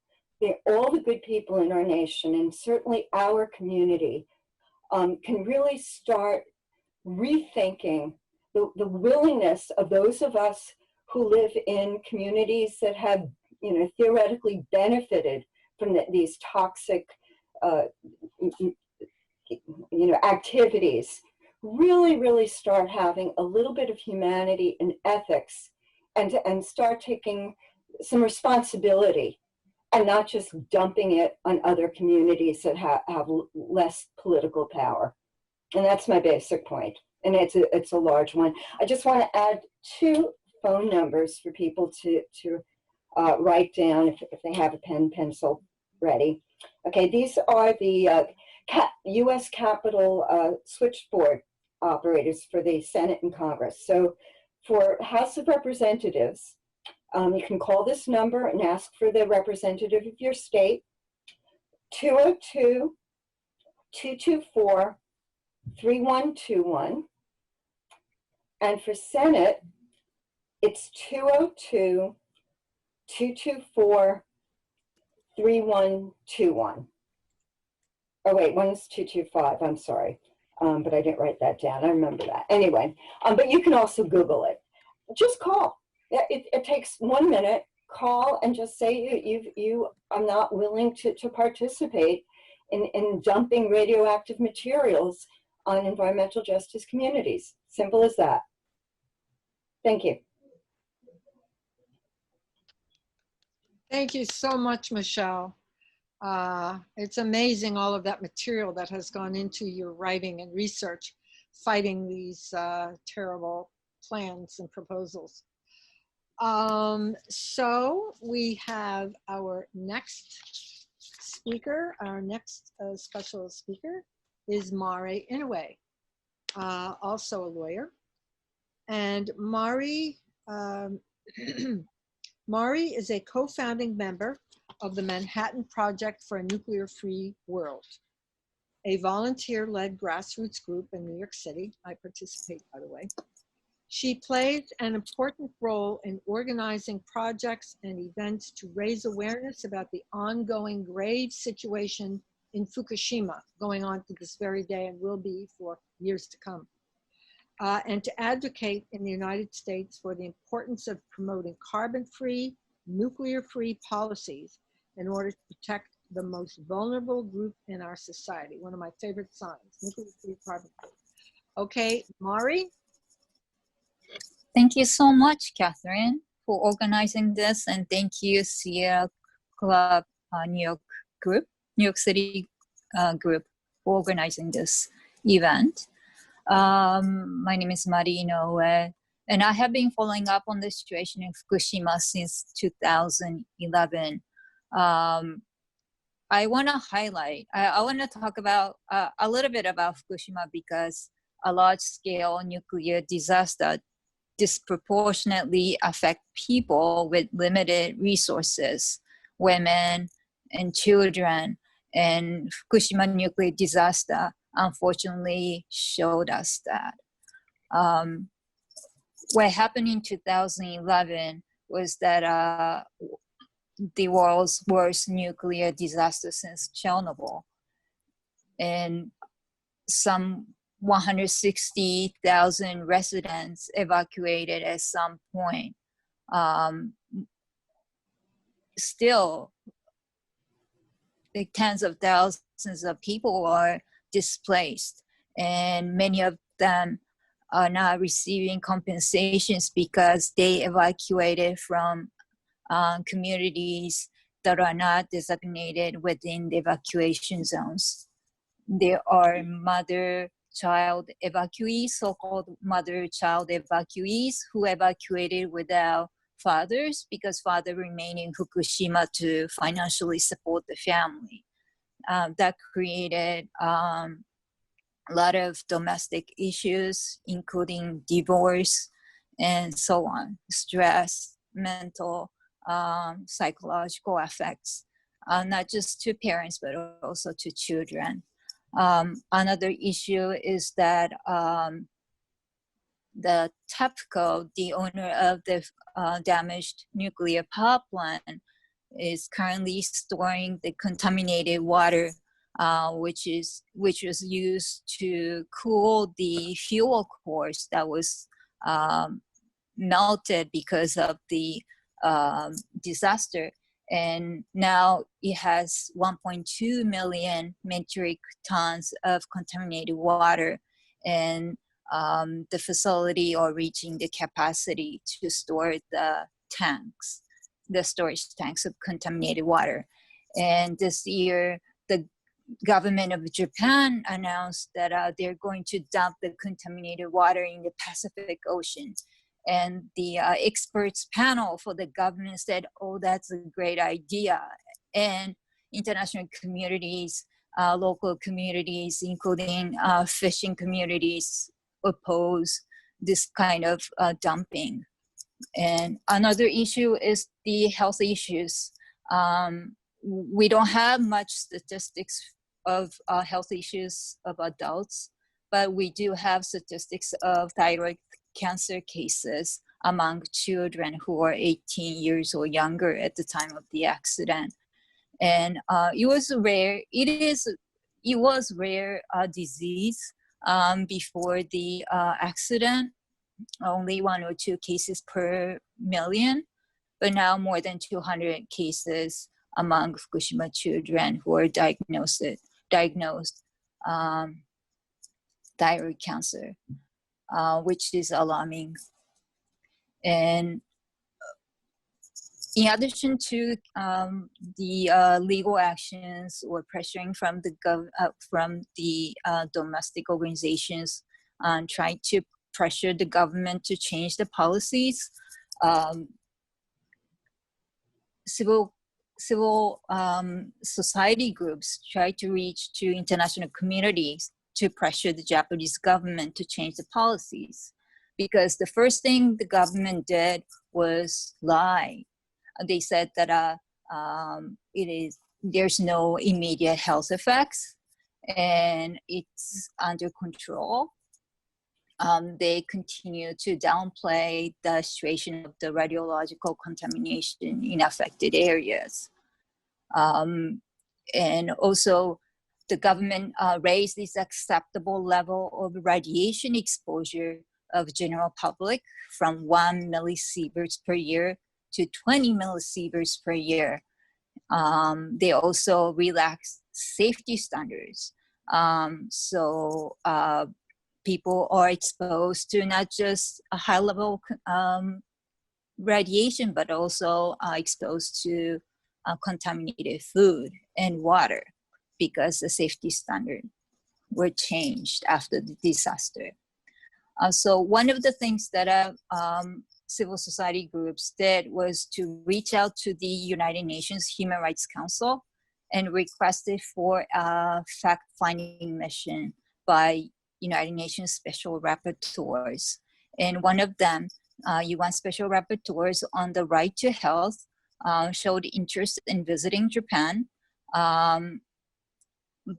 all the good people in our nation, and certainly our community, can really start rethinking the willingness of those of us who live in communities that have, theoretically benefited from these toxic, activities, really, really start having a little bit of humanity and ethics, and start taking some responsibility, and not just dumping it on other communities that have less political power. And that's my basic point. And it's a large one. I just want to add 2 phone numbers for people to write down if they have a pen, pencil ready. Okay, these are the U.S. Capitol switchboard operators for the Senate and Congress. So for House of Representatives, you can call this number and ask for the representative of your state, 202-224-3121. And for Senate, it's 202-224-3121. Oh wait, one's 225, I'm sorry. But I didn't write that down, I remember that. Anyway, but you can also Google it. Just call. It takes 1 minute. Call and just say I'm not willing to participate in dumping radioactive materials on environmental justice communities. Simple as that. Thank you. Thank you so much, Michelle. It's amazing all of that material that has gone into your writing and research, fighting these terrible plans and proposals. So we have our next speaker. Our next special speaker is Mari INOUE, also a lawyer. And Mari, Mari is a co-founding member of the Manhattan Project for a Nuclear-Free World, a volunteer-led grassroots group in New York City. I participate, by the way. She plays an important role in organizing projects and events to raise awareness about the ongoing grave situation in Fukushima, going on to this very day and will be for years to come. And to advocate in the United States for the importance of promoting carbon-free, nuclear-free policies in order to protect the most vulnerable group in our society. One of my favorite signs, nuclear-free, carbon-free. Okay, Mari? Thank you so much, Catherine, for organizing this, and thank you, Sierra Club New York City group, for organizing this event. My name is Mari INOUE, and I have been following up on the situation in Fukushima since 2011. I want to highlight, I want to talk about a little bit about Fukushima because a large-scale nuclear disaster disproportionately affect people with limited resources, women and children, and Fukushima nuclear disaster unfortunately showed us that. What happened in 2011 was that the world's worst nuclear disaster since Chernobyl, and some 160,000 residents evacuated at some point. Still, like tens of thousands of people are displaced, and many of them are not receiving compensations because they evacuated from communities that are not designated within the evacuation zones. There are mother-child evacuees, so-called mother-child evacuees, who evacuated without fathers because father remained in Fukushima to financially support the family. That created a lot of domestic issues, including divorce and so on, stress, mental, psychological effects, not just to parents, but also to children. Another issue is that the TEPCO, the owner of the damaged nuclear power plant, is currently storing the contaminated water, which was used to cool the fuel cores that was melted because of the disaster. And now it has 1.2 million metric tons of contaminated water, and the facility are reaching the capacity to store the tanks, the storage tanks of contaminated water. And this year, the government of Japan announced that they're going to dump the contaminated water in the Pacific Ocean. And the experts panel for the government said, oh, that's a great idea. And international communities, local communities, including fishing communities, oppose this kind of dumping. And another issue is the health issues. We don't have much statistics of health issues of adults, but we do have statistics of thyroid cancer cases among children who are 18 years or younger at the time of the accident. And it was rare. It was rare disease before the accident, only 1 or 2 cases per million, but now more than 200 cases among Fukushima children who are diagnosed thyroid cancer, which is alarming. And in addition to the legal actions or pressuring from the domestic organizations trying to pressure the government to change the policies, civil society groups try to reach to international communities to pressure the Japanese government to change the policies. Because the first thing the government did was lie. They said that there's no immediate health effects and it's under control. They continue to downplay the situation of the radiological contamination in affected areas. And also the government raised this acceptable level of radiation exposure of general public from 1 millisieverts per year to 20 millisieverts per year. They also relaxed safety standards. So people are exposed to not just a high level radiation, but also exposed to contaminated food and water because the safety standards were changed after the disaster. So one of the things that civil society groups did was to reach out to the United Nations Human Rights Council and requested for a fact-finding mission by United Nations Special Rapporteurs. And one of them, UN Special Rapporteurs on the right to health, showed interest in visiting Japan.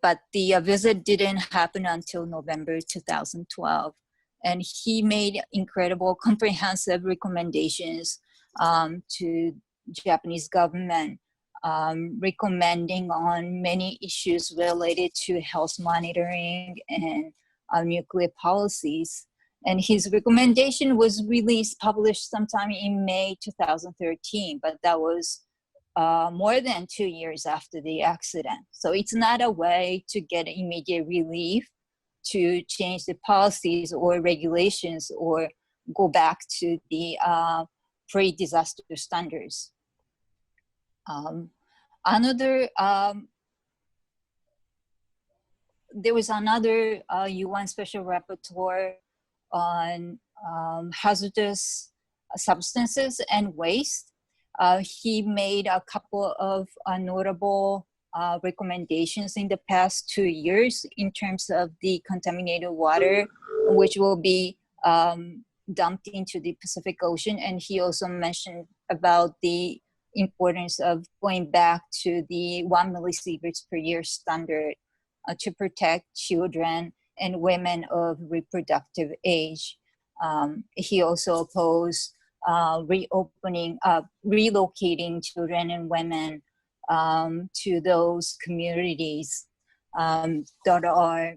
But the visit didn't happen until November 2012. And he made incredible comprehensive recommendations to Japanese government, recommending on many issues related to health monitoring and nuclear policies. And his recommendation was published sometime in May 2013, but that was more than 2 years after the accident. So it's not a way to get immediate relief, to change the policies or regulations or go back to the pre-disaster standards. There was another UN Special Rapporteur on hazardous substances and waste. He made a couple of notable recommendations in the past 2 years in terms of the contaminated water, which will be dumped into the Pacific Ocean. And he also mentioned about the importance of going back to the 1 millisieverts per year standard to protect children and women of reproductive age. He also opposed relocating children and women to those communities that are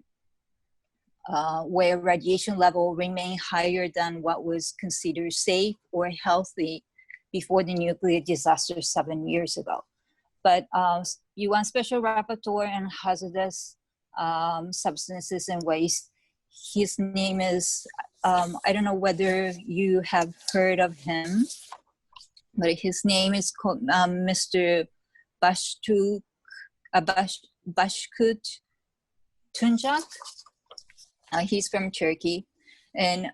where radiation level remain higher than what was considered safe or healthy before the nuclear disaster 7 years ago. But UN Special Rapporteur on hazardous substances and waste, his name is, I don't know whether you have heard of him, but his name is called, Mr. Bashkut Tuncak. He's from Turkey, and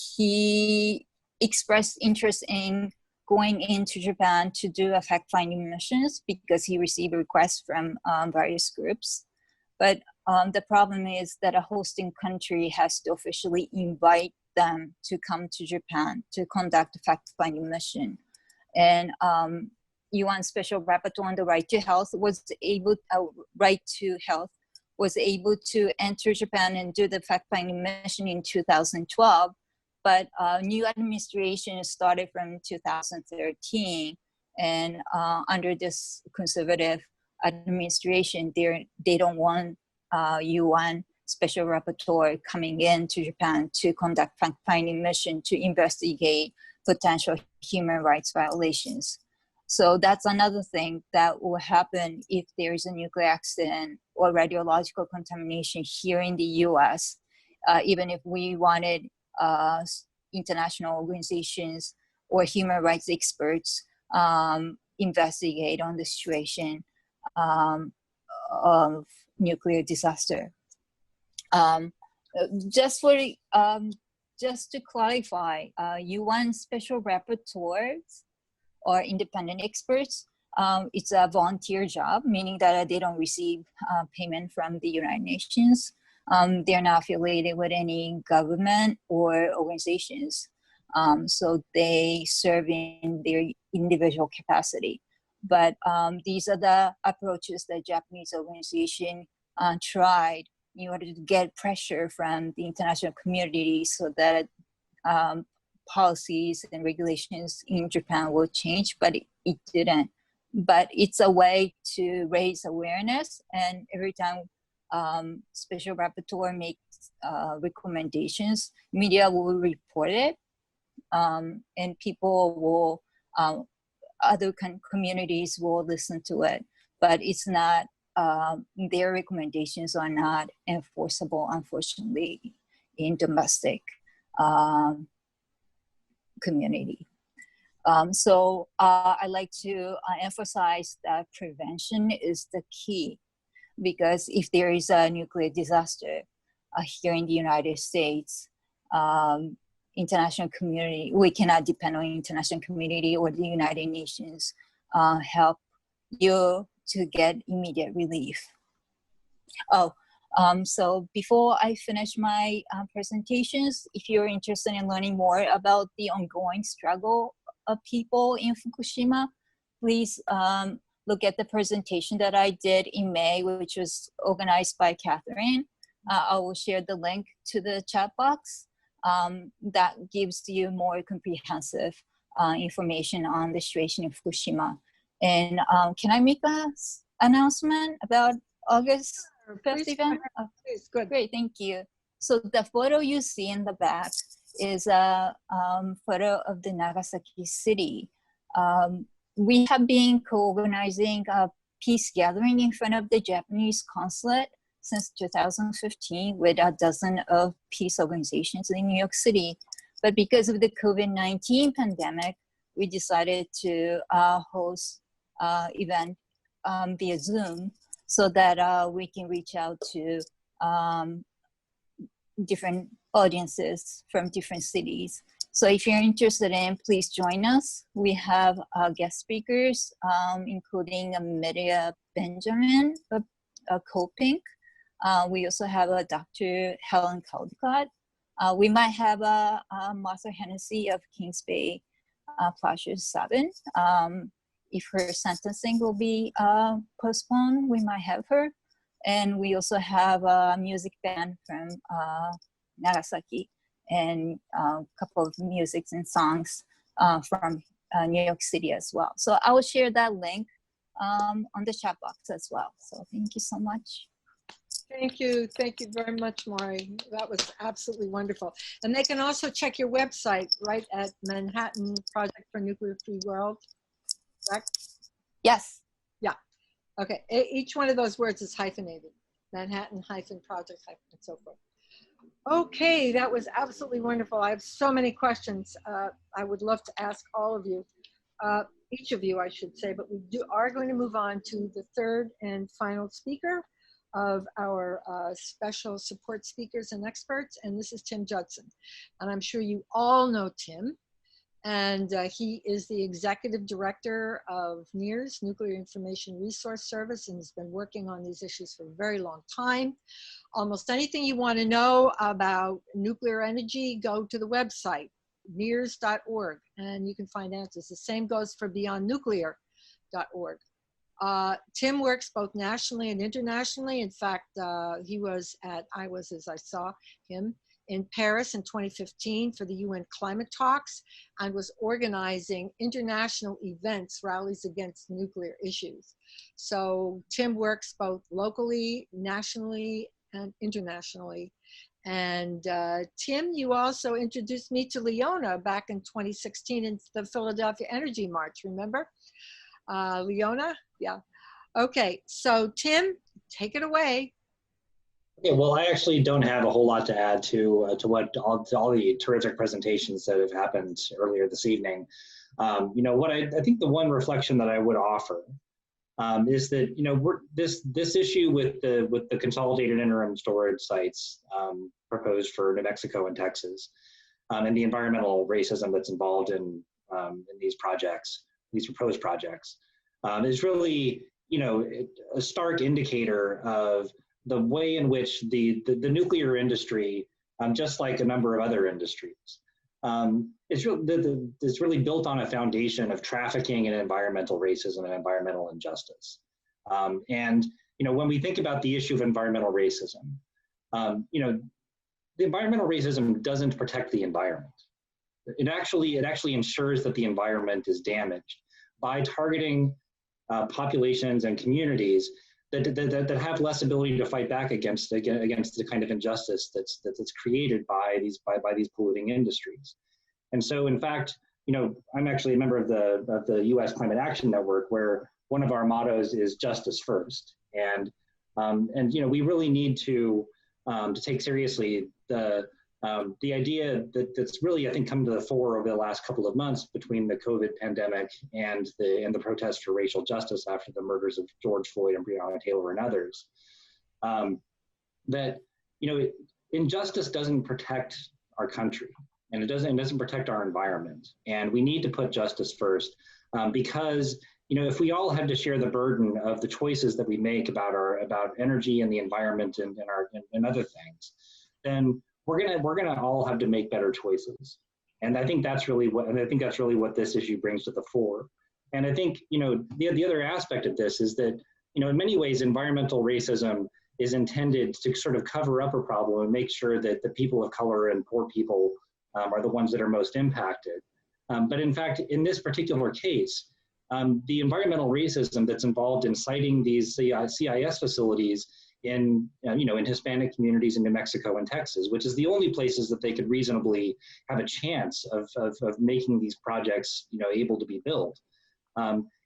he expressed interest in going into Japan to do fact-finding missions because he received requests from various groups. But the problem is that a hosting country has to officially invite them to come to Japan to conduct a fact-finding mission. And UN Special Rapporteur on the right to health was able to enter Japan and do the fact-finding mission in 2012. But new administration started from 2013, and under this conservative administration, they don't want UN Special Rapporteur coming into Japan to conduct fact-finding mission to investigate potential human rights violations. So that's another thing that will happen if there is a nuclear accident or radiological contamination here in the US. Even if we wanted international organizations or human rights experts investigate on the situation of nuclear disaster. Just to clarify, UN Special Rapporteurs or independent experts, it's a volunteer job, meaning that they don't receive payment from the United Nations. They're not affiliated with any government or organizations. So they serve in their individual capacity. But these are the approaches that Japanese organization tried in order to get pressure from the international community so that policies and regulations in Japan will change, but it didn't. But it's a way to raise awareness, and every time Special Rapporteur makes recommendations, media will report it, and people will, other communities will listen to it, but it's not, their recommendations are not enforceable, unfortunately, in domestic community. So I like to emphasize that prevention is the key, because if there is a nuclear disaster here in the United States, international community, we cannot depend on international community or the United Nations help you to get immediate relief. So before I finish my presentations, if you're interested in learning more about the ongoing struggle of people in Fukushima, please look at the presentation that I did in May, which was organized by Catherine. I will share the link to the chat box. That gives you more comprehensive information on the situation in Fukushima. And can I make an announcement about August 5th event? Please, good. Great, thank you. So the photo you see in the back is a photo of the Nagasaki city. We have been co-organizing a peace gathering in front of the Japanese consulate since 2015 with a dozen of peace organizations in New York City. But because of the COVID-19 pandemic, we decided to host event via Zoom so that we can reach out to different audiences from different cities. So if you're interested in, please join us. We have guest speakers, including Amelia Benjamin of Copink. We also have a Dr. Helen Caldicott. We might have Martha Hennessy of Kings Bay Plaza 7. If her sentencing will be postponed, we might have her. And we also have a music band from Nagasaki and a couple of musics and songs from New York City as well. So I will share that link on the chat box as well. So thank you so much. Thank you very much, Maury. That was absolutely wonderful. And they can also check your website right at Manhattan Project for Nuclear Free World, correct? Yes. Yeah. Okay. Each one of those words is hyphenated. Manhattan Project and so forth. Okay, that was absolutely wonderful. I have so many questions I would love to ask all of you, each of you, I should say, but we are going to move on to the third and final speaker of our special support speakers and experts, and this is Tim Judson. And I'm sure you all know Tim. And he is the executive director of NIRS, Nuclear Information Resource Service, and has been working on these issues for a very long time. Almost anything you want to know about nuclear energy, go to the website, nirs.org, and you can find answers. The same goes for beyondnuclear.org. Tim works both nationally and internationally. In fact, I was, as I saw him, in Paris in 2015 for the UN climate talks, and was organizing international events, rallies against nuclear issues. So Tim works both locally, nationally, and internationally. And Tim, you also introduced me to LEONA back in 2016 in the Philadelphia Energy March, remember? LEONA, yeah. Okay, so Tim, take it away. Okay, well, I actually don't have a whole lot to add to all the terrific presentations that have happened earlier this evening. You know, what I think the one reflection that I would offer is that, you know, this issue with the consolidated interim storage sites proposed for New Mexico and Texas, and the environmental racism that's involved in these projects, these proposed projects, is really, you know, a stark indicator of the way in which the nuclear industry, just like a number of other industries, it's really built on a foundation of trafficking and environmental racism and environmental injustice. And, you know, when we think about the issue of environmental racism, you know, the environmental racism doesn't protect the environment. It actually ensures that the environment is damaged by targeting populations and communities that have less ability to fight back against the kind of injustice that's created by these polluting industries. And so, in fact, you know, I'm actually a member of the U.S. Climate Action Network, where one of our mottos is justice first. And you know, we really need to take seriously the idea that's really, I think, come to the fore over the last couple of months between the COVID pandemic and the protest for racial justice after the murders of George Floyd and Breonna Taylor and others. That, you know, injustice doesn't protect our country, and it doesn't protect our environment. And we need to put justice first, because, you know, if we all had to share the burden of the choices that we make about energy and the environment and other things, then we're gonna all have to make better choices. And I think that's really what this issue brings to the fore. And I think, you know, the other aspect of this is that, you know, in many ways, environmental racism is intended to sort of cover up a problem and make sure that the people of color and poor people are the ones that are most impacted. But in fact, in this particular case, the environmental racism that's involved in siting these CIS facilities in Hispanic communities in New Mexico and Texas, which is the only places that they could reasonably have a chance of making these projects, you know, able to be built,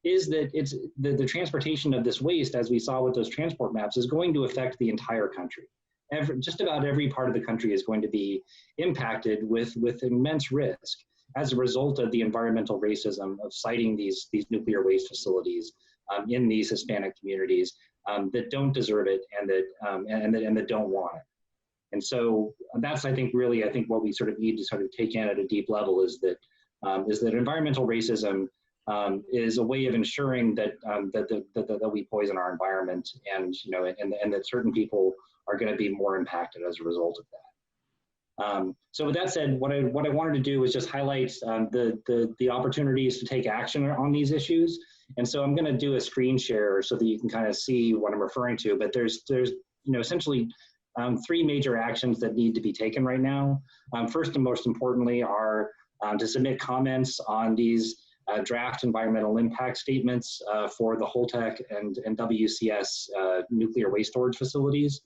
is that it's the transportation of this waste, as we saw with those transport maps, is going to affect the entire country. Just about every part of the country is going to be impacted with immense risk as a result of the environmental racism of siting these nuclear waste facilities in these Hispanic communities that don't deserve it and that don't want it. And so that's, I think, what we sort of need to sort of take in at a deep level is that environmental racism is a way of ensuring that that we poison our environment, and, you know, and that certain people are going to be more impacted as a result of that. So with that said, what I wanted to do was just highlight the opportunities to take action on these issues. And so I'm going to do a screen share so that you can kind of see what I'm referring to. But there's you know, essentially three major actions that need to be taken right now. First and most importantly are to submit comments on these draft environmental impact statements for the Holtec and WCS nuclear waste storage facilities.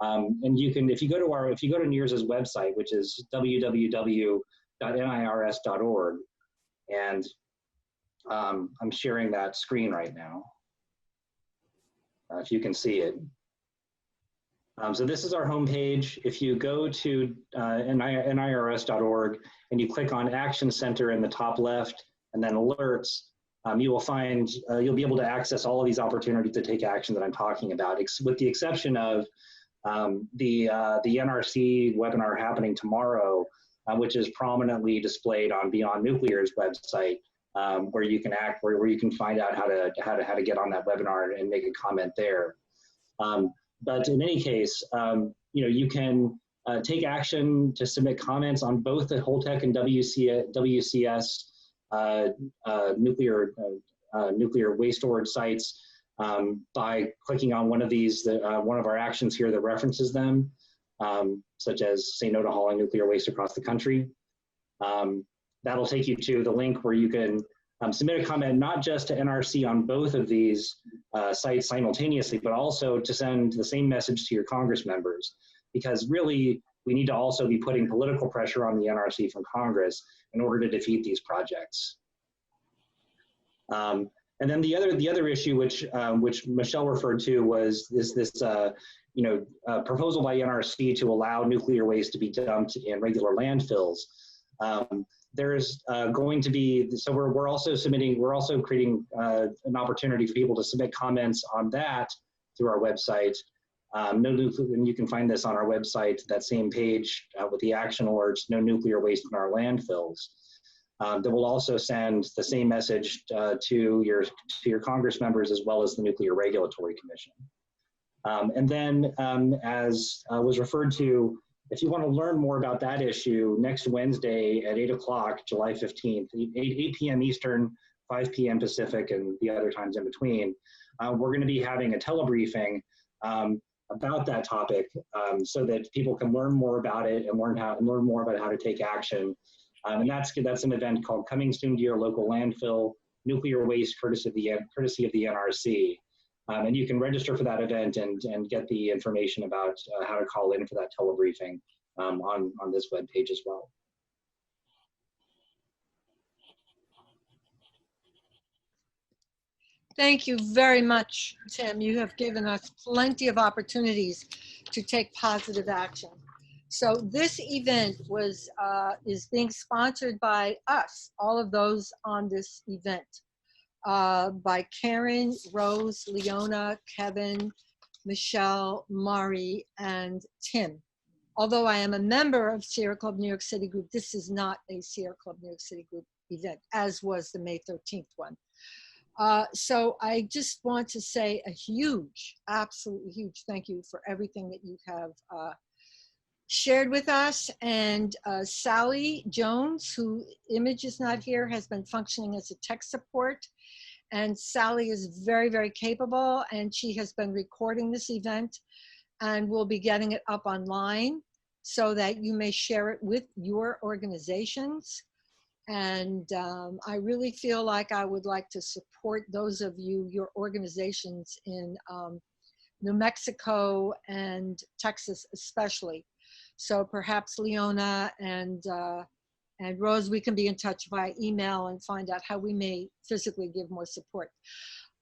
And you can, if you go to NIRS's website, which is www.nirs.org, and I'm sharing that screen right now, if you can see it. So this is our homepage. If you go to nirs.org and you click on Action Center in the top left and then Alerts, you will find, you'll be able to access all of these opportunities to take action that I'm talking about, with the exception of the NRC webinar happening tomorrow, which is prominently displayed on Beyond Nuclear's website, where you can where you can find out how to get on that webinar and make a comment there. But in any case, you can take action to submit comments on both the Holtec and WCS nuclear waste storage sites by clicking on one of these, one of our actions here that references them, such as say no to hauling nuclear waste across the country. That'll take you to the link where you can submit a comment not just to NRC on both of these sites simultaneously, but also to send the same message to your Congress members, because really we need to also be putting political pressure on the NRC from Congress in order to defeat these projects. And then the other issue which Michelle referred to is this proposal by NRC to allow nuclear waste to be dumped in regular landfills. There's going to be, so we're also creating an opportunity for people to submit comments on that through our website. And you can find this on our website, that same page with the action alerts, no nuclear waste in our landfills. That will also send the same message to your Congress members as well as the Nuclear Regulatory Commission. And then as was referred to, if you want to learn more about that issue, next Wednesday at 8 o'clock, July 15th, 8 p.m. Eastern, 5 p.m. Pacific, and the other times in between, we're going to be having a telebriefing about that topic so that people can learn more about it and learn more about how to take action. And that's an event called Coming Soon to Your Local Landfill, Nuclear Waste Courtesy of the NRC. And you can register for that event and get the information about how to call in for that telebriefing on this webpage as well. Thank you very much, Tim. You have given us plenty of opportunities to take positive action. So this event is being sponsored by us, all of those on this event. By Karen, Rose, Leona, Kevin, Michelle, Mari, and Tim. Although I am a member of Sierra Club New York City Group, this is not a Sierra Club New York City Group event, as was the May 13th one. So I just want to say a huge, absolutely huge thank you for everything that you have shared with us. And Sally Jones, who Image is not here, has been functioning as a tech support. And Sally is very, very capable, and she has been recording this event and will be getting it up online so that you may share it with your organizations. And I really feel like I would like to support those of you, your organizations in New Mexico and Texas especially. So perhaps Leona and Rose, we can be in touch via email and find out how we may physically give more support.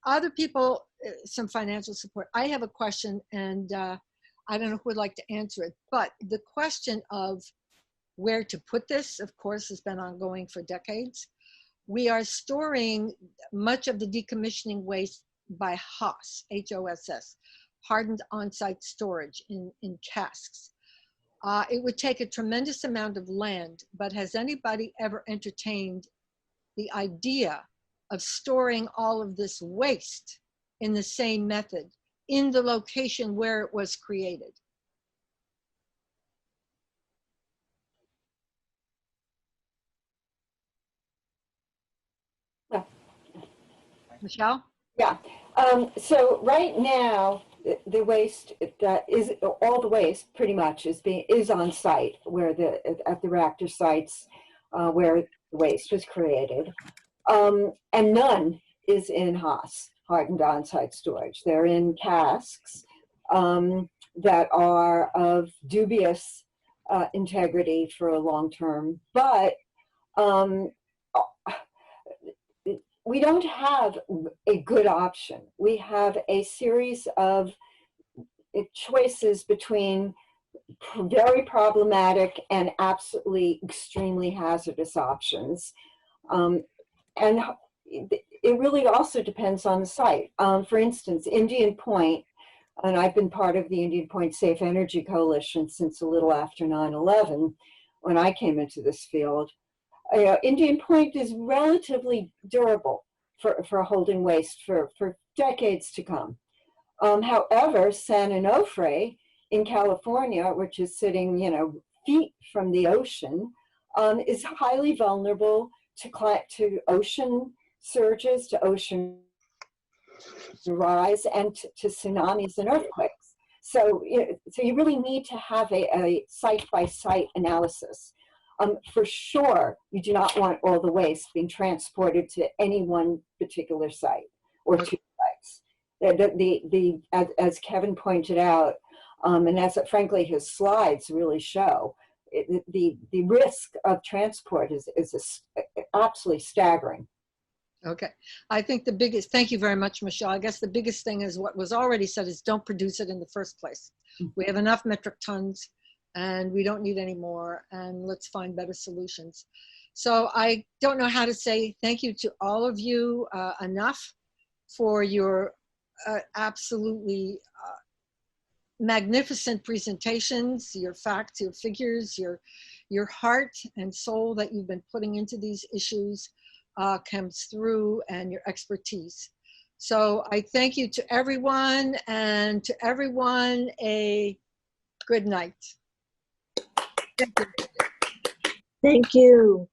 Other people, some financial support. I have a question, and I don't know who would like to answer it, but the question of where to put this, of course, has been ongoing for decades. We are storing much of the decommissioning waste by HOSS, H-O-S-S, hardened on-site storage in casks. It would take a tremendous amount of land, but has anybody ever entertained the idea of storing all of this waste in the same method in the location where it was created? Yeah. Michelle? Yeah. So right now, the waste that is, all the waste pretty much is on site where at the reactor sites where the waste was created, and none is in HOSS, hardened on-site storage. They're in casks that are of dubious integrity for a long term, but we don't have a good option. We have a series of choices between very problematic and absolutely extremely hazardous options. And it really also depends on the site. For instance, Indian Point, and I've been part of the Indian Point Safe Energy Coalition since a little after 9/11, when I came into this field. Indian Point is relatively durable for holding waste for decades to come. However, San Onofre in California, which is sitting, feet from the ocean, is highly vulnerable to ocean surges, to ocean rise, and to tsunamis and earthquakes. So you really need to have a site-by-site analysis. For sure, you do not want all the waste being transported to any one particular site or two sites. As Kevin pointed out, and as frankly his slides really show, the risk of transport is absolutely staggering. Okay, I think the biggest, thank you very much, Michelle. I guess the biggest thing is what was already said is don't produce it in the first place. We have enough metric tons and we don't need any more, and let's find better solutions. So I don't know how to say thank you to all of you enough for your absolutely magnificent presentations, your facts, your figures, your heart and soul that you've been putting into these issues comes through, and your expertise. So I thank you to everyone, and to everyone a good night. Thank you. Thank you.